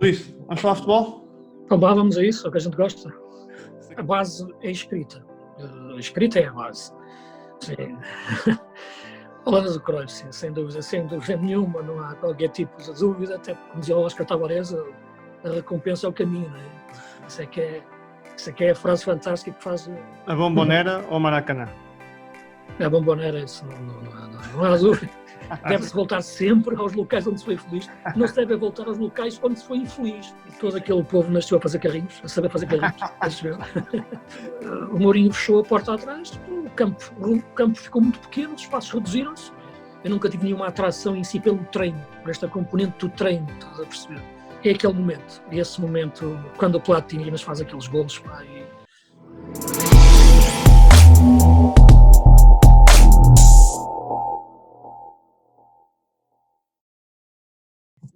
Luís, vamos falar de futebol? Então, vamos a isso, é o que a gente gosta. A base é a escrita. A escrita é a base. Sim. Falando do Cruyff, sim, sem dúvida nenhuma, não há qualquer tipo de dúvida, até porque, como dizia o Oscar Tabarez, a recompensa é o caminho, não é? Isso é que é a frase fantástica que faz... A Bombonera ou Maracanã? A Bombonera, isso não há dúvida. Deve-se voltar sempre aos locais onde se foi feliz. Não se deve voltar aos locais onde se foi infeliz. E todo aquele povo nasceu a fazer carrinhos, a saber fazer carrinhos. O Mourinho fechou a porta atrás, o campo ficou muito pequeno, os espaços reduziram-se. Eu nunca tive nenhuma atração em si pelo treino, por esta componente do treino, estás a perceber? É aquele momento, e esse momento, quando o Platini nos faz aqueles golos, pá, e...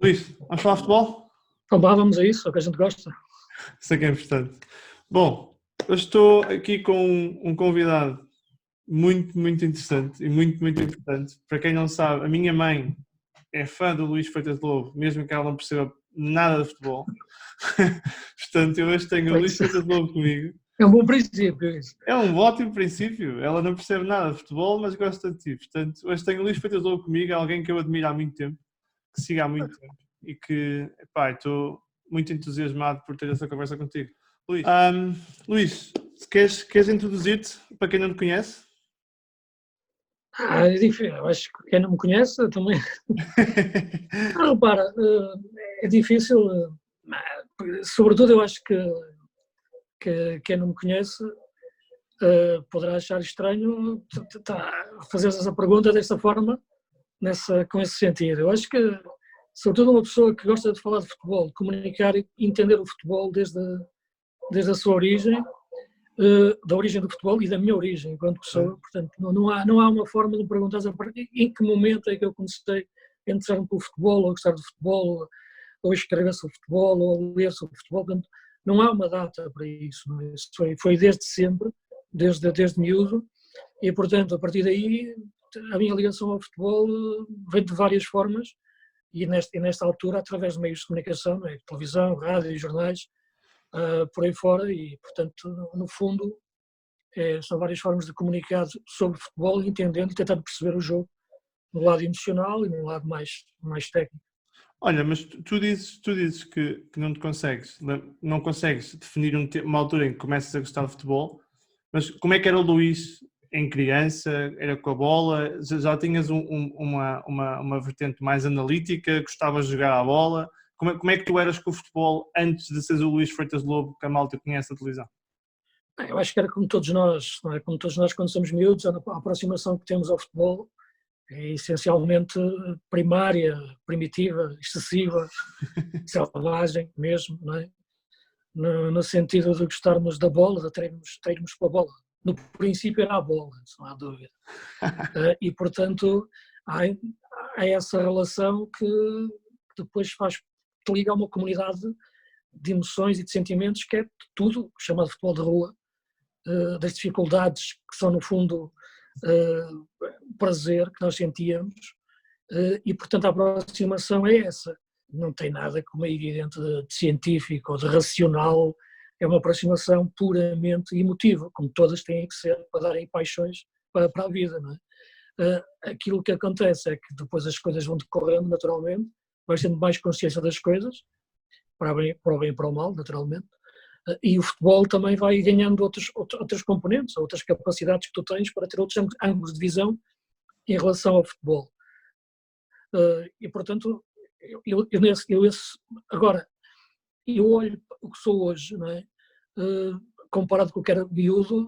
Luís, vamos falar de futebol? Então, vamos a isso, é o que a gente gosta. Isso é que é importante. Bom, eu estou aqui com um convidado muito interessante e muito importante. Para quem não sabe, a minha mãe é fã do Luís Freitas de Lobo, mesmo que ela não perceba nada de futebol. Portanto, eu hoje tenho o Luís Freitas de Lobo comigo. É um bom princípio isso. É um ótimo princípio. Ela não percebe nada de futebol, mas gosta de ti. Portanto, hoje tenho o Luís Freitas de Lobo comigo, alguém que eu admiro há muito tempo, que sigo há muito tempo e que, epá, estou muito entusiasmado por ter essa conversa contigo. Luís, queres introduzir-te para quem não te conhece? É difícil. Eu acho que quem não me conhece também. Repara, é difícil, sobretudo eu acho que quem não me conhece poderá achar estranho fazer essa pergunta dessa forma, com esse sentido. Eu acho que, sobretudo uma pessoa que gosta de falar de futebol, de comunicar e entender o futebol desde a sua origem, da origem do futebol e da minha origem enquanto pessoa, portanto não há uma forma de me perguntar em que momento é que eu comecei a entrar pelo futebol, ou a gostar de futebol, ou a escrever sobre futebol, ou a ler sobre futebol, portanto não há uma data para isso, não é? Isso foi desde sempre, desde miúdo, e portanto a partir daí a minha ligação ao futebol vem de várias formas, e nesta altura através de meios de comunicação, não é? Televisão, rádio, jornais, por aí fora, e portanto no fundo são várias formas de comunicar sobre futebol, entendendo e tentando perceber o jogo no lado emocional e no lado mais técnico. Olha, mas tu dizes que não consegues definir uma altura em que começas a gostar de futebol, mas como é que era o Luís em criança? Era com a bola? Já tinhas uma vertente mais analítica? Gostavas de jogar a bola? Como é que tu eras com o futebol antes de seres o Luís Freitas de Lobo que a malta conhece na televisão? Eu acho que era como todos nós, não é? Como todos nós quando somos miúdos, a aproximação que temos ao futebol é essencialmente primária, primitiva, excessiva, selvagem mesmo, não é? No sentido de gostarmos da bola, de termos pela bola. No princípio era a bola, não há dúvida. E portanto há essa relação que depois te liga a uma comunidade de emoções e de sentimentos que é tudo chamado futebol de rua, das dificuldades que são no fundo prazer que nós sentíamos, e portanto a aproximação é essa, não tem nada como é evidente de científico ou de racional, é uma aproximação puramente emotiva, como todas têm que ser para darem paixões para a vida, não é? Aquilo que acontece é que depois as coisas vão decorrendo naturalmente, vais tendo mais consciência das coisas, para o bem e para o mal, naturalmente, e o futebol também vai ganhando outros componentes, outras capacidades que tu tens para ter outros ângulos de visão em relação ao futebol. E portanto, agora, eu olho o que sou hoje, não é? Comparado com o que era miúdo,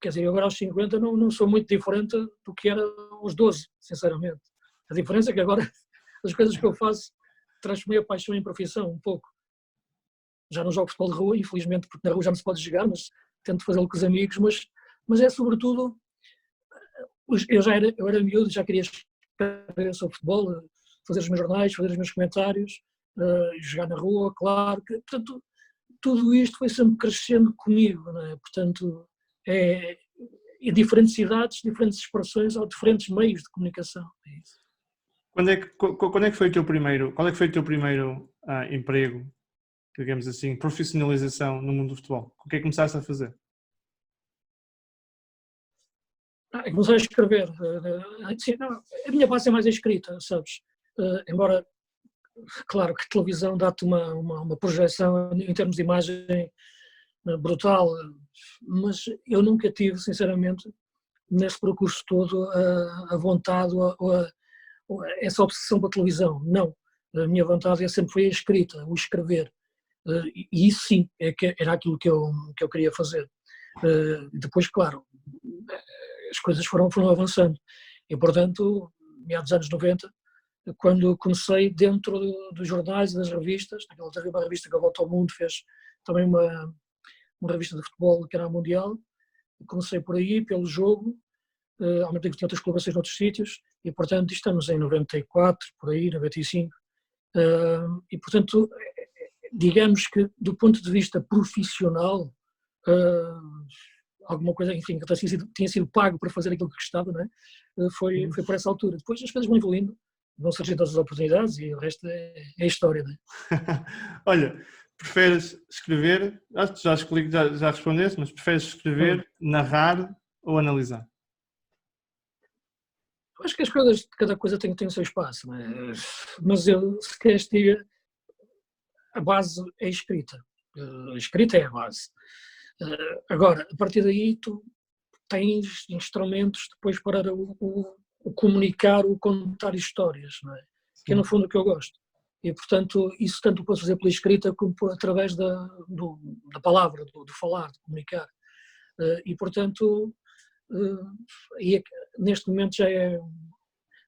quer dizer, eu agora aos 50 não sou muito diferente do que era aos 12, sinceramente. A diferença é que agora as coisas que eu faço transformei a paixão em profissão um pouco. Já não jogo futebol de rua, infelizmente, porque na rua já não se pode jogar, mas tento fazê-lo com os amigos, mas é sobretudo, eu era miúdo, já queria escrever sobre futebol, fazer os meus jornais, fazer os meus comentários, jogar na rua, claro, portanto, tudo isto foi sempre crescendo comigo, não é? Portanto, em diferentes idades, diferentes expressões ou diferentes meios de comunicação. Quando é que foi o teu primeiro, qual é que foi o teu primeiro emprego digamos assim, profissionalização no mundo do futebol? O que é que começaste a fazer? Comecei a escrever. Sim, não, a minha base é mais a escrita, sabes? Embora, claro, que televisão dá-te uma projeção em termos de imagem brutal, mas eu nunca tive, sinceramente, neste percurso todo, a vontade ou essa obsessão pela televisão. Não. A minha vontade sempre foi a escrita, o escrever. E isso sim, era aquilo que eu queria fazer. Depois, claro, as coisas foram avançando. E, portanto, meados dos anos 90, quando comecei dentro dos jornais e das revistas, naquela teve uma revista que a Volta ao Mundo fez também uma revista de futebol que era a Mundial, comecei por aí, pelo jogo, ao mesmo tempo que tinha outras colaborações noutros sítios, e portanto estamos em 94, por aí, 95, e portanto, digamos que do ponto de vista profissional, alguma coisa, enfim, que tinha sido pago para fazer aquilo que gostava, não é? Foi por essa altura. Depois as coisas vão evoluindo, vão surgindo todas as oportunidades e o resto é história, não é? Olha, preferes escrever, acho que já respondeste, mas preferes escrever, narrar ou analisar? Acho que as coisas, cada coisa tem o seu espaço, não é? Mas eu, se queres diga, a base é a escrita. A escrita é a base. Agora, a partir daí tu tens instrumentos depois para o comunicar, o contar histórias, não é? Que é no fundo o que eu gosto. E, portanto, isso tanto posso fazer pela escrita como através da palavra, do falar, de comunicar. E, portanto, neste momento já é...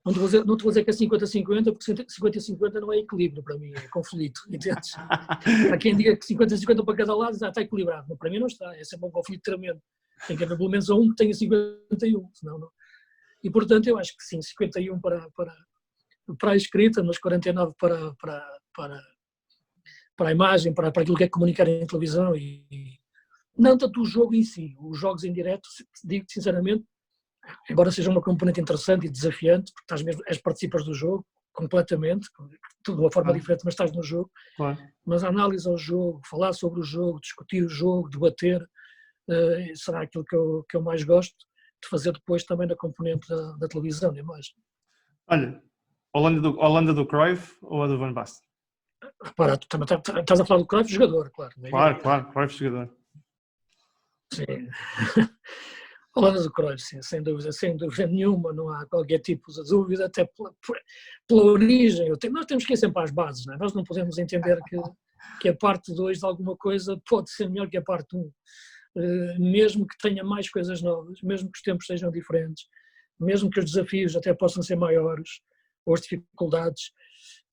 Não te vou dizer que é 50-50, porque 50-50 não é equilíbrio para mim, é conflito, entendes? Há quem diga que 50-50 para cada lado já está equilibrado, mas para mim não está, é sempre um conflito tremendo. Tem que haver pelo menos um que tenha 51, senão não. E portanto eu acho que sim, 51 para a escrita, mas 49 para a imagem, para aquilo que é comunicar em televisão e não tanto o jogo em si, os jogos em direto, digo sinceramente, embora seja uma componente interessante e desafiante, porque participas do jogo completamente, de uma forma diferente, mas estás no jogo, mas a análise ao jogo, falar sobre o jogo, discutir o jogo, debater, será aquilo que eu mais gosto de fazer depois também na componente da televisão, da imagem. Olha, Holanda do Cruyff ou a do Van Basten? Repara, tu também estás a falar do Cruyff, jogador, claro. Claro, Cruyff jogador. Sim. Holanda do Cruyff, sim, sem dúvida nenhuma, não há qualquer tipo de dúvida, até pela origem. Nós temos que ir sempre às bases, não é? Nós não podemos entender que a parte 2 de alguma coisa pode ser melhor que a parte 1. Mesmo que tenha mais coisas novas, mesmo que os tempos sejam diferentes, mesmo que os desafios até possam ser maiores, ou as dificuldades,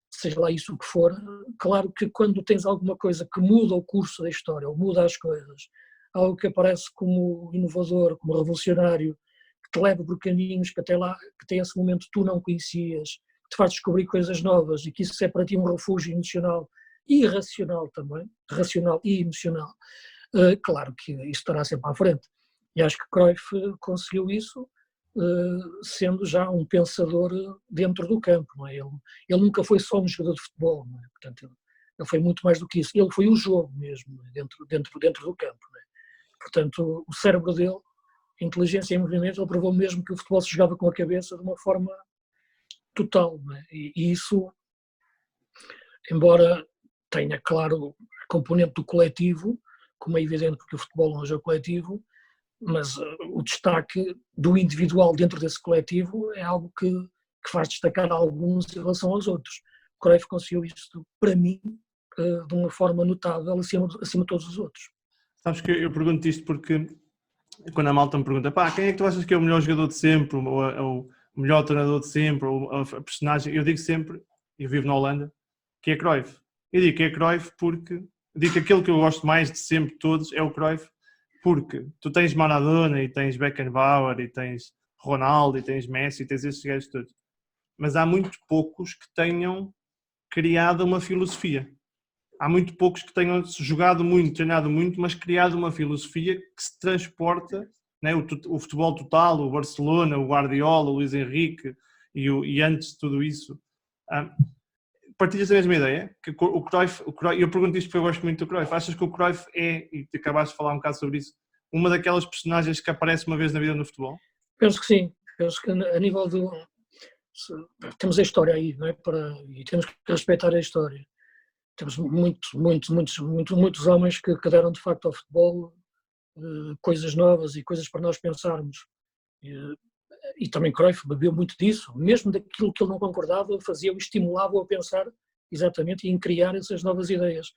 seja lá isso o que for, claro que quando tens alguma coisa que muda o curso da história, ou muda as coisas, algo que aparece como inovador, como revolucionário, que te leva por caminhos que até esse momento tu não conhecias, que te faz descobrir coisas novas e que isso é para ti um refúgio emocional e racional também, racional e emocional, claro que isso estará sempre à frente. E acho que Cruyff conseguiu isso, sendo já um pensador dentro do campo. Não é? Ele nunca foi só um jogador de futebol, não é? Portanto, ele foi muito mais do que isso. Ele foi o jogo mesmo, dentro do campo. Não é? Portanto, o cérebro dele, a inteligência em movimento, ele provou mesmo que o futebol se jogava com a cabeça de uma forma total. Não é? E isso, embora tenha, claro, a componente do coletivo, como é evidente porque o futebol é um jogo coletivo, mas o destaque do individual dentro desse coletivo é algo que faz destacar alguns em relação aos outros. O Cruyff conseguiu isso, para mim, de uma forma notável, acima de todos os outros. Sabes que eu pergunto isto porque quando a malta me pergunta quem é que tu achas que é o melhor jogador de sempre, ou o melhor treinador de sempre, ou a personagem, eu digo sempre, eu vivo na Holanda, que é Cruyff. Eu digo que é Cruyff porque, digo que aquele que eu gosto mais de sempre todos é o Cruyff, porque tu tens Maradona e tens Beckenbauer e tens Ronaldo e tens Messi e tens esses gajos todos, mas há muito poucos que tenham criado uma filosofia. Há muito poucos que tenham jogado muito, treinado muito, mas criado uma filosofia que se transporta, né? O futebol total, o Barcelona, o Guardiola, o Luís Henrique e antes de tudo isso, partilhas a mesma ideia? Que o Cruyff, eu pergunto isto porque eu gosto muito do Cruyff. Achas que o Cruyff é, e tu acabaste de falar um bocado sobre isso, uma daquelas personagens que aparece uma vez na vida no futebol? Penso que sim. Penso que a nível do... Temos a história aí, não é? E temos que respeitar a história. Temos muitos homens que deram de facto ao futebol coisas novas e coisas para nós pensarmos. E também Cruyff bebeu muito disso, mesmo daquilo que ele não concordava, fazia-o, estimulava-o a pensar exatamente e em criar essas novas ideias,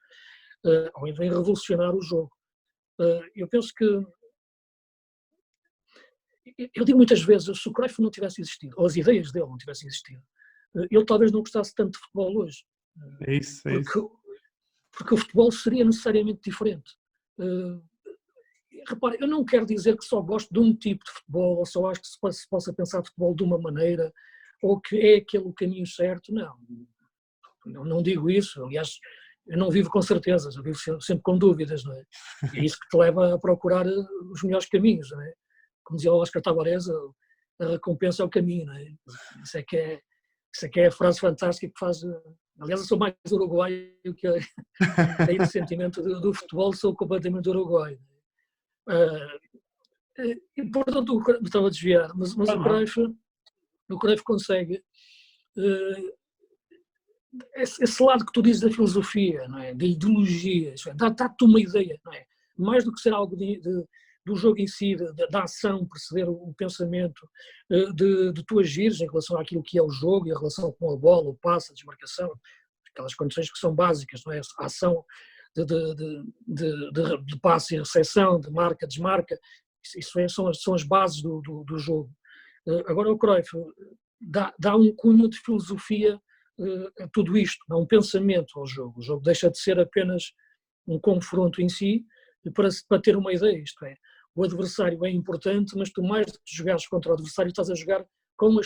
ou em revolucionar o jogo. Eu penso que, eu digo muitas vezes, se o Cruyff não tivesse existido, ou as ideias dele não tivessem existido, ele talvez não gostasse tanto de futebol hoje. É isso. Porque o futebol seria necessariamente diferente. Repare, eu não quero dizer que só gosto de um tipo de futebol, ou só acho que se possa pensar futebol de uma maneira, ou que é aquele o caminho certo. Não digo isso. Aliás, eu não vivo com certezas, eu vivo sempre com dúvidas, não é? E é isso que te leva a procurar os melhores caminhos, não é? Como dizia o Oscar Tabarez, a recompensa é o caminho, não é? Isso é que é a frase fantástica que faz... Aliás, eu sou mais uruguaio que aí do sentimento do futebol, sou completamente uruguaio. E, portanto, estava a desviar, mas o Cruyff consegue esse lado que tu dizes da filosofia, não é? Da ideologia, dá-te uma ideia, não é? Mais do que ser algo do jogo em si, da ação, perceber o pensamento, de tu agires em relação àquilo que é o jogo e a relação com a bola, o passe, a desmarcação, aquelas condições que são básicas, não é? A ação de passe e recepção, de marca, desmarca, são as bases do jogo. Agora o Cruyff dá um cunho de filosofia a tudo isto, dá um pensamento ao jogo. O jogo deixa de ser apenas um confronto em si para ter uma ideia, isto é, o adversário é importante, mas tu mais do que jogares contra o adversário estás a jogar com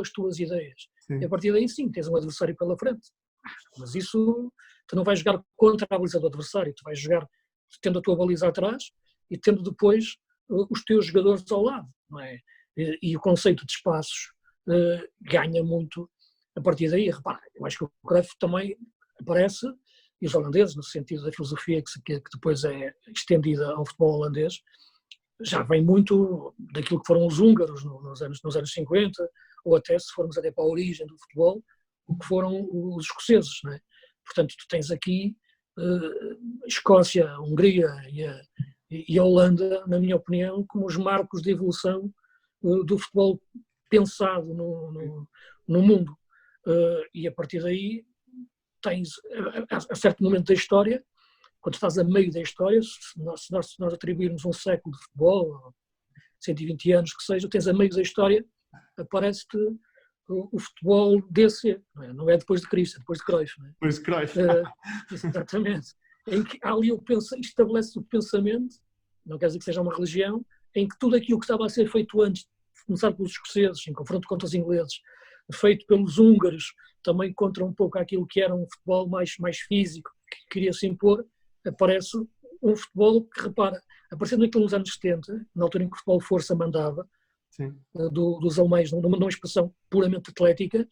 as tuas ideias. Sim. E a partir daí sim, tens um adversário pela frente. Mas isso, tu não vais jogar contra a baliza do adversário, tu vais jogar tendo a tua baliza atrás e tendo depois os teus jogadores ao lado, não é? E o conceito de espaços ganha muito a partir daí. Repara, eu acho que o Cruyff também aparece, e os holandeses, no sentido da filosofia que depois é estendida ao futebol holandês, já vem muito daquilo que foram os húngaros nos anos 50, ou até se formos até para a origem do futebol, o que foram os escoceses, não é? Portanto, tu tens aqui Escócia, a Hungria e a Holanda, na minha opinião, como os marcos de evolução do futebol pensado no mundo. E a partir daí tens, a certo momento da história, quando estás a meio da história, se nós atribuirmos um século de futebol, 120 anos que seja, tens a meio da história, aparece-te o futebol DC, não é depois de Cristo, é depois de Cruyff. Não é? Depois de Cruyff. Exatamente. Em que ali estabelece o pensamento, não quer dizer que seja uma religião, em que tudo aquilo que estava a ser feito antes, começar pelos escoceses, em confronto contra os ingleses, feito pelos húngaros, também contra um pouco aquilo que era um futebol mais físico, que queria se impor, aparece um futebol que, repara, aparecendo naqueles anos 70, na altura em que o futebol força mandava, dos alemães, numa expressão puramente atlética,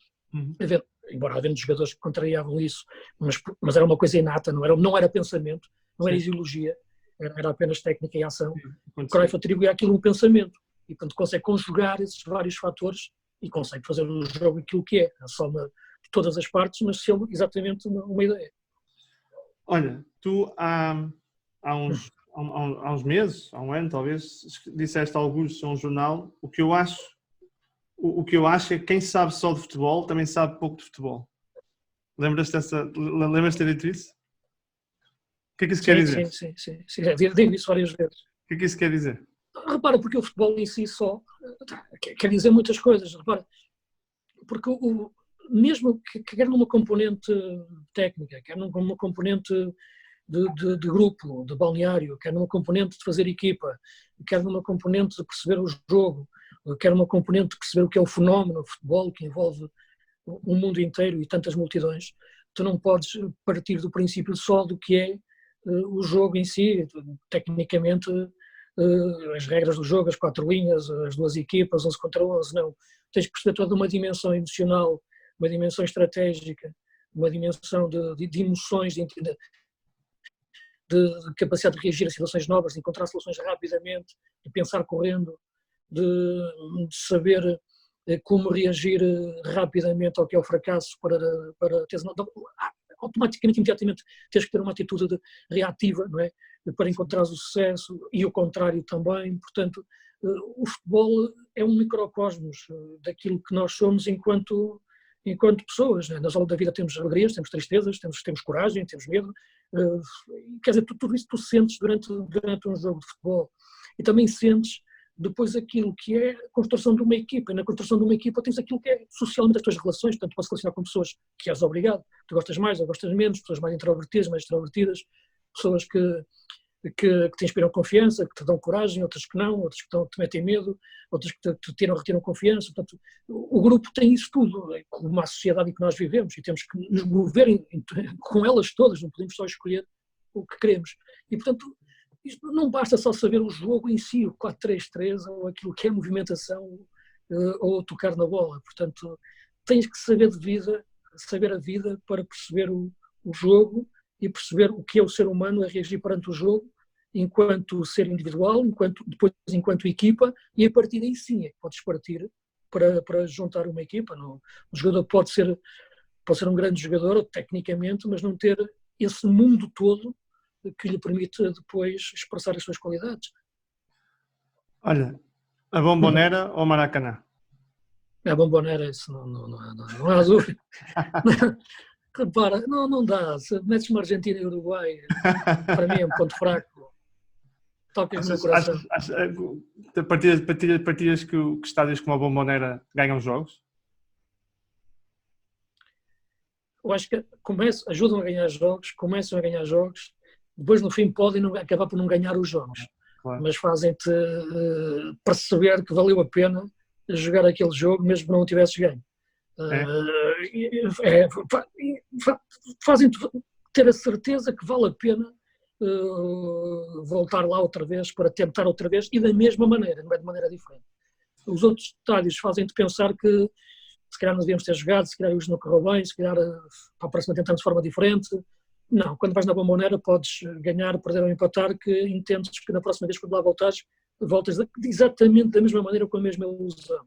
embora havendo jogadores que contrariavam isso, mas era uma coisa inata, não era pensamento, não era ideologia, era apenas técnica e ação. O Cruyff atribuía aquilo um pensamento e, portanto, consegue conjugar esses vários fatores e consegue fazer o jogo aquilo que é, a soma de todas as partes, mas sendo exatamente uma ideia. Olha, tu há uns meses, há um ano talvez, disseste alguns a um jornal, o que eu acho é que quem sabe só de futebol também sabe pouco de futebol. Lembras-te de ter dito isso? O que é que isso quer dizer? Sim. Digo isso várias vezes. O que é que isso quer dizer? Repara, porque o futebol em si só quer dizer muitas coisas. Repara, porque mesmo que quer numa componente técnica, quer numa componente de grupo, de balneário, quer numa componente de fazer equipa, quer numa componente de perceber o jogo, quer numa componente de perceber o que é o fenómeno, o futebol, que envolve o mundo inteiro e tantas multidões, tu não podes partir do princípio só do que é o jogo em si, tecnicamente as regras do jogo, as 4 linhas, as 2 equipas, 11 contra 11, não. Tens que perceber toda uma dimensão emocional, uma dimensão estratégica, uma dimensão de emoções, de capacidade de reagir a situações novas, de encontrar soluções rapidamente, de pensar correndo, de saber como reagir rapidamente ao que é o fracasso para ter, automaticamente, imediatamente, tens que ter uma atitude reativa, não é? Para encontrar o sucesso e o contrário também. Portanto, o futebol é um microcosmos daquilo que nós somos enquanto pessoas. Né? Nós, ao longo da vida, temos alegrias, temos tristezas, temos coragem, temos medo. Quer dizer, tudo isso tu sentes durante um jogo de futebol. E também sentes depois aquilo que é a construção de uma equipa. E na construção de uma equipa tens aquilo que é socialmente as tuas relações, portanto, podes relacionar com pessoas que és obrigado, tu gostas mais ou gostas menos, pessoas mais introvertidas, mais extrovertidas, pessoas que te inspiram confiança, que te dão coragem, outras que não, outras que te metem medo, outras que te retiram confiança. Portanto, o grupo tem isso tudo, como a sociedade em que nós vivemos, e temos que nos mover com elas todas, não podemos só escolher o que queremos. E, portanto, isto não basta só saber o jogo em si, o 4-3-3, ou aquilo que é movimentação, ou tocar na bola. Portanto, tens que saber a vida para perceber o jogo e perceber o que é o ser humano a reagir perante o jogo, enquanto ser individual, depois enquanto equipa, e a partir daí sim é que podes partir para juntar uma equipa. Não, o jogador pode ser um grande jogador, tecnicamente, mas não ter esse mundo todo que lhe permite depois expressar as suas qualidades. Olha, a Bombonera ou Maracanã? A Bombonera, isso não há dúvida. Repara, não dá. Se metes-me Argentina e Uruguai, para mim é um ponto fraco. Tocas-me no coração. Partilhas que estádios como a Bombonera ganham jogos? Eu acho que ajudam a ganhar jogos, começam a ganhar jogos, depois no fim podem acabar por não ganhar os jogos. Claro. Mas fazem-te perceber que valeu a pena jogar aquele jogo, mesmo que não o tivesses ganho. Fazem-te ter a certeza que vale a pena voltar lá outra vez para tentar outra vez, e da mesma maneira, não é de maneira diferente. Os outros estádios fazem-te pensar que se calhar não devíamos ter jogado, se calhar hoje não correu bem, se calhar para a próxima tentamos de forma diferente. Não, quando vais na Bombonera podes ganhar, perder ou empatar, que entendes que na próxima vez quando lá voltas exatamente da mesma maneira, com a mesma ilusão.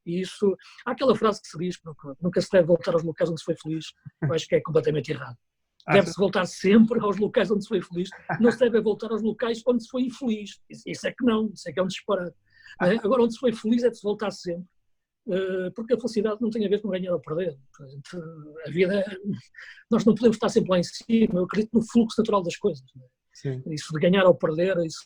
E isso, há aquela frase que se diz que nunca se deve voltar aos locais onde se foi feliz. Eu acho que é completamente errado. Deve-se voltar sempre aos locais onde se foi feliz, não se deve voltar aos locais onde se foi infeliz. Isso é que não, isso é que é um disparate. Agora, onde se foi feliz deve-se voltar sempre, porque a felicidade não tem a ver com ganhar ou perder. A vida, nós não podemos estar sempre lá em cima. Eu acredito no fluxo natural das coisas. Sim. Isso de ganhar ou perder, isso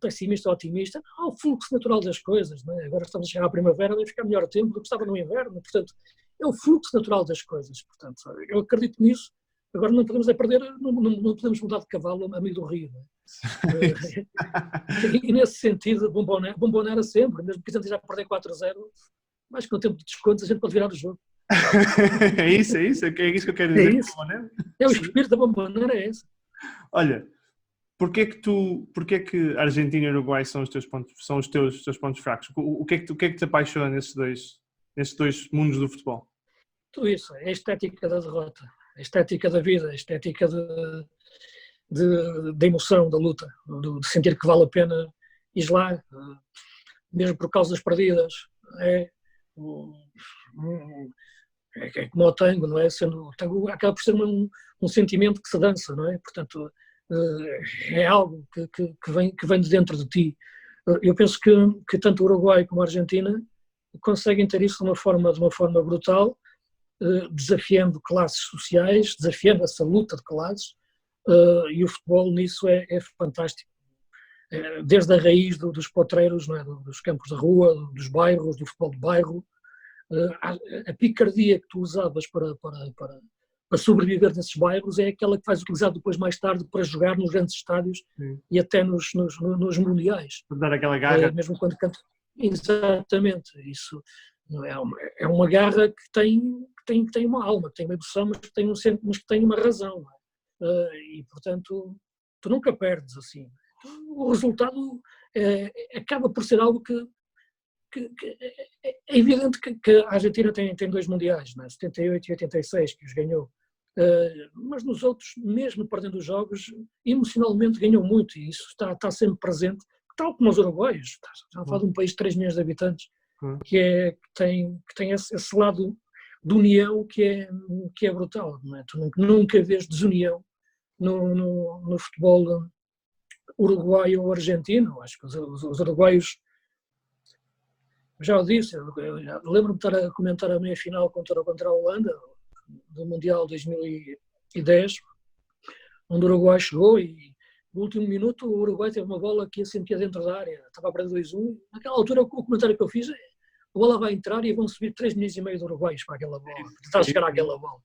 pessimista ou otimista, há o fluxo natural das coisas. Não é? Agora estamos a chegar à primavera, vai ficar melhor tempo do que estava no inverno. Portanto, é o fluxo natural das coisas. Portanto, eu acredito nisso. Agora não podemos perder, não podemos mudar de cavalo a meio do rio. Não é? E nesse sentido, Bombonera sempre, mesmo que a gente já perder 4-0, mais que no tempo de descontos a gente pode virar o jogo. É isso que eu quero dizer. É o espírito da Bombonera, é esse. Olha, porquê que Argentina e Uruguai são os teus pontos fracos? O que é que te apaixona nesses dois mundos do futebol? Tudo isso, é a estética da derrota, a estética da vida, a estética da emoção, da luta, de sentir que vale a pena ir lá, mesmo por causas perdidas. É como o tango, não é? O tango acaba por ser um sentimento que se dança, não é? Portanto, é algo que vem de dentro de ti. Eu penso que tanto o Uruguai como a Argentina conseguem ter isso de uma forma brutal, desafiando classes sociais, desafiando essa luta de classes, e o futebol nisso é fantástico. Desde a raiz dos potreiros, não é? Dos campos de rua, dos bairros, do futebol de bairro, a picardia que tu usavas para sobreviver nesses bairros é aquela que vais utilizar depois mais tarde para jogar nos grandes estádios. Sim. E até nos mundiais. Para dar aquela garra. Mesmo quando canto. Exatamente, isso é uma garra que tem uma alma, que tem uma emoção, mas que tem uma razão. E portanto tu nunca perdes assim. O resultado acaba por ser algo que é evidente que a Argentina tem dois mundiais, não é? 78 e 86, que os ganhou. Mas nos outros, mesmo perdendo os jogos, emocionalmente ganhou muito, e isso está sempre presente, tal como os uruguaios. Já a falar de um país de 3 milhões de habitantes, que tem esse lado de união que é brutal, não é? Tu nunca vês desunião no futebol uruguaio ou argentino. Acho que os uruguaios, já o disse, eu lembro-me de estar a comentar a meia-final contra a Holanda, do Mundial 2010, onde o Uruguai chegou e no último minuto o Uruguai teve uma bola que ia sentir dentro da área, estava a perder 2-1. Naquela altura o comentário que eu fiz é: a bola vai entrar e vão subir 3 milhões e meio de uruguaios para aquela bola, para tentar chegar àquela bola.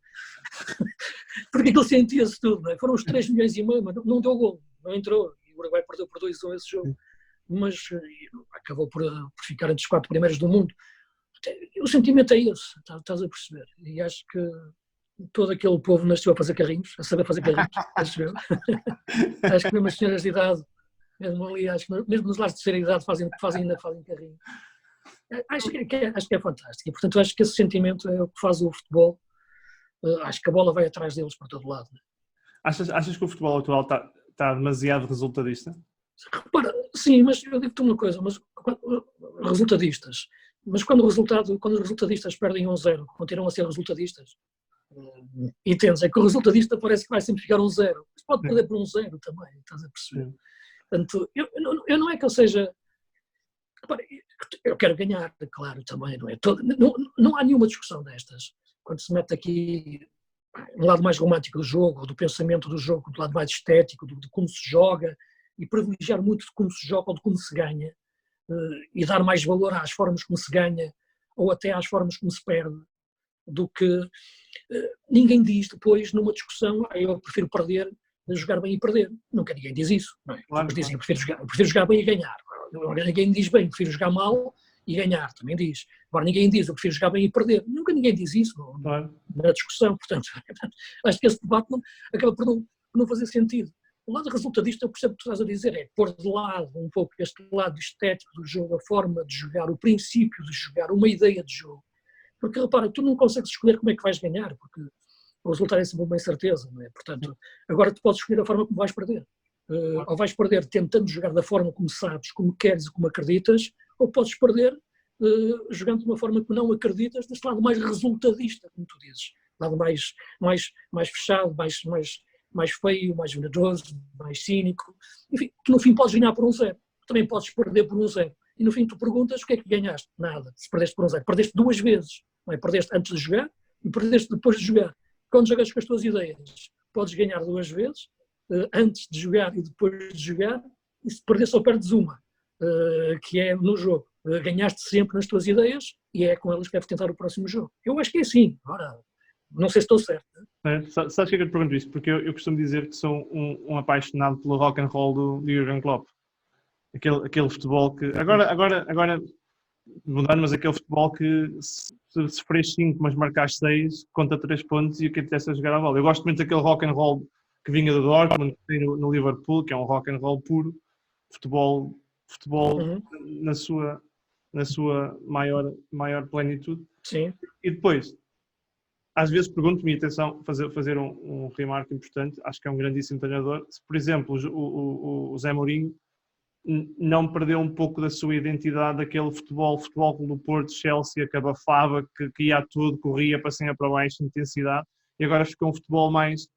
Porque aquilo sentia-se tudo, não é? Foram os 3 milhões e meio, mas não deu gol, não entrou. E o Uruguai perdeu por 2-1 esse jogo, mas acabou por ficar entre os 4 primeiros do mundo. O sentimento é esse, estás a perceber? E acho que todo aquele povo nasceu a fazer carrinhos, a saber fazer carrinhos, acho eu. Acho que mesmo as senhoras de idade, mesmo ali, acho que mesmo nos lares de terceira idade ainda fazem carrinho. Acho que é fantástico, e portanto acho que esse sentimento é o que faz o futebol. Acho que a bola vai atrás deles por todo lado. Achas que o futebol atual está demasiado resultadista? Repara, sim, mas eu digo-te uma coisa, mas resultadistas, mas quando os resultadistas perdem 1-0, continuam a ser resultadistas, e tens, é que o resultadista parece que vai sempre ficar 1-0, mas pode perder por 1-0 também, estás a perceber? Portanto, eu não é que eu seja... Repara, eu quero ganhar, claro, também, não é? Não há nenhuma discussão destas. Quando se mete aqui um lado mais romântico do jogo, do pensamento do jogo, do lado mais estético, de como se joga, e privilegiar muito de como se joga ou de como se ganha, e dar mais valor às formas como se ganha, ou até às formas como se perde, do que ninguém diz depois numa discussão: eu prefiro perder, jogar bem e perder. Nunca ninguém diz isso, não é? Claro, dizem: eu prefiro jogar bem e ganhar. Ninguém diz bem, prefiro jogar mal e ganhar, também diz. Agora ninguém diz: eu prefiro jogar bem e perder. Nunca ninguém diz isso na discussão, portanto, acho que esse debate acaba por não fazer sentido. O lado resultadista, eu percebo o que tu estás a dizer, é pôr de lado um pouco este lado estético do jogo, a forma de jogar, o princípio de jogar, uma ideia de jogo. Porque, repara, tu não consegues escolher como é que vais ganhar, porque o resultado é sempre uma incerteza, não é? Portanto, agora tu podes escolher a forma como vais perder. Ou vais perder tentando jogar da forma como sabes, como queres e como acreditas, ou podes perder jogando de uma forma que não acreditas, deste lado mais resultadista, como tu dizes. Lado mais fechado, mais feio, mais venenoso, mais cínico. Enfim, tu no fim podes ganhar por 1-0. Também podes perder por 1-0. E no fim tu perguntas: o que é que ganhaste? Nada, se perdeste por 1-0. Perdeste 2 vezes. Não é? Perdeste antes de jogar e perdeste depois de jogar. Quando jogas com as tuas ideias, podes ganhar 2 vezes, antes de jogar e depois de jogar, e se perder só perdes uma, que é no jogo. Ganhaste sempre nas tuas ideias e é com elas que deves tentar o próximo jogo. Eu acho que é assim. Agora, não sei se estou certo. Sabes o que é que eu te pergunto isso? Porque eu costumo dizer que sou um apaixonado pelo rock and roll do Jürgen Klopp. Aquele futebol que... Agora mudando, mas aquele futebol que se sofres 5, mas marcaste 6, conta 3 pontos e o que interessa é jogar a bola. Eu gosto muito daquele rock and roll que vinha do Dortmund, que tem no Liverpool, que é um rock and roll puro. Futebol na sua maior plenitude. Sim. E depois, às vezes pergunto-me, atenção, fazer um remarque importante, acho que é um grandíssimo treinador, se por exemplo o Zé Mourinho não perdeu um pouco da sua identidade daquele futebol do Porto, Chelsea, que abafava, que ia a tudo, corria para cima para baixo, intensidade, e agora ficou um futebol mais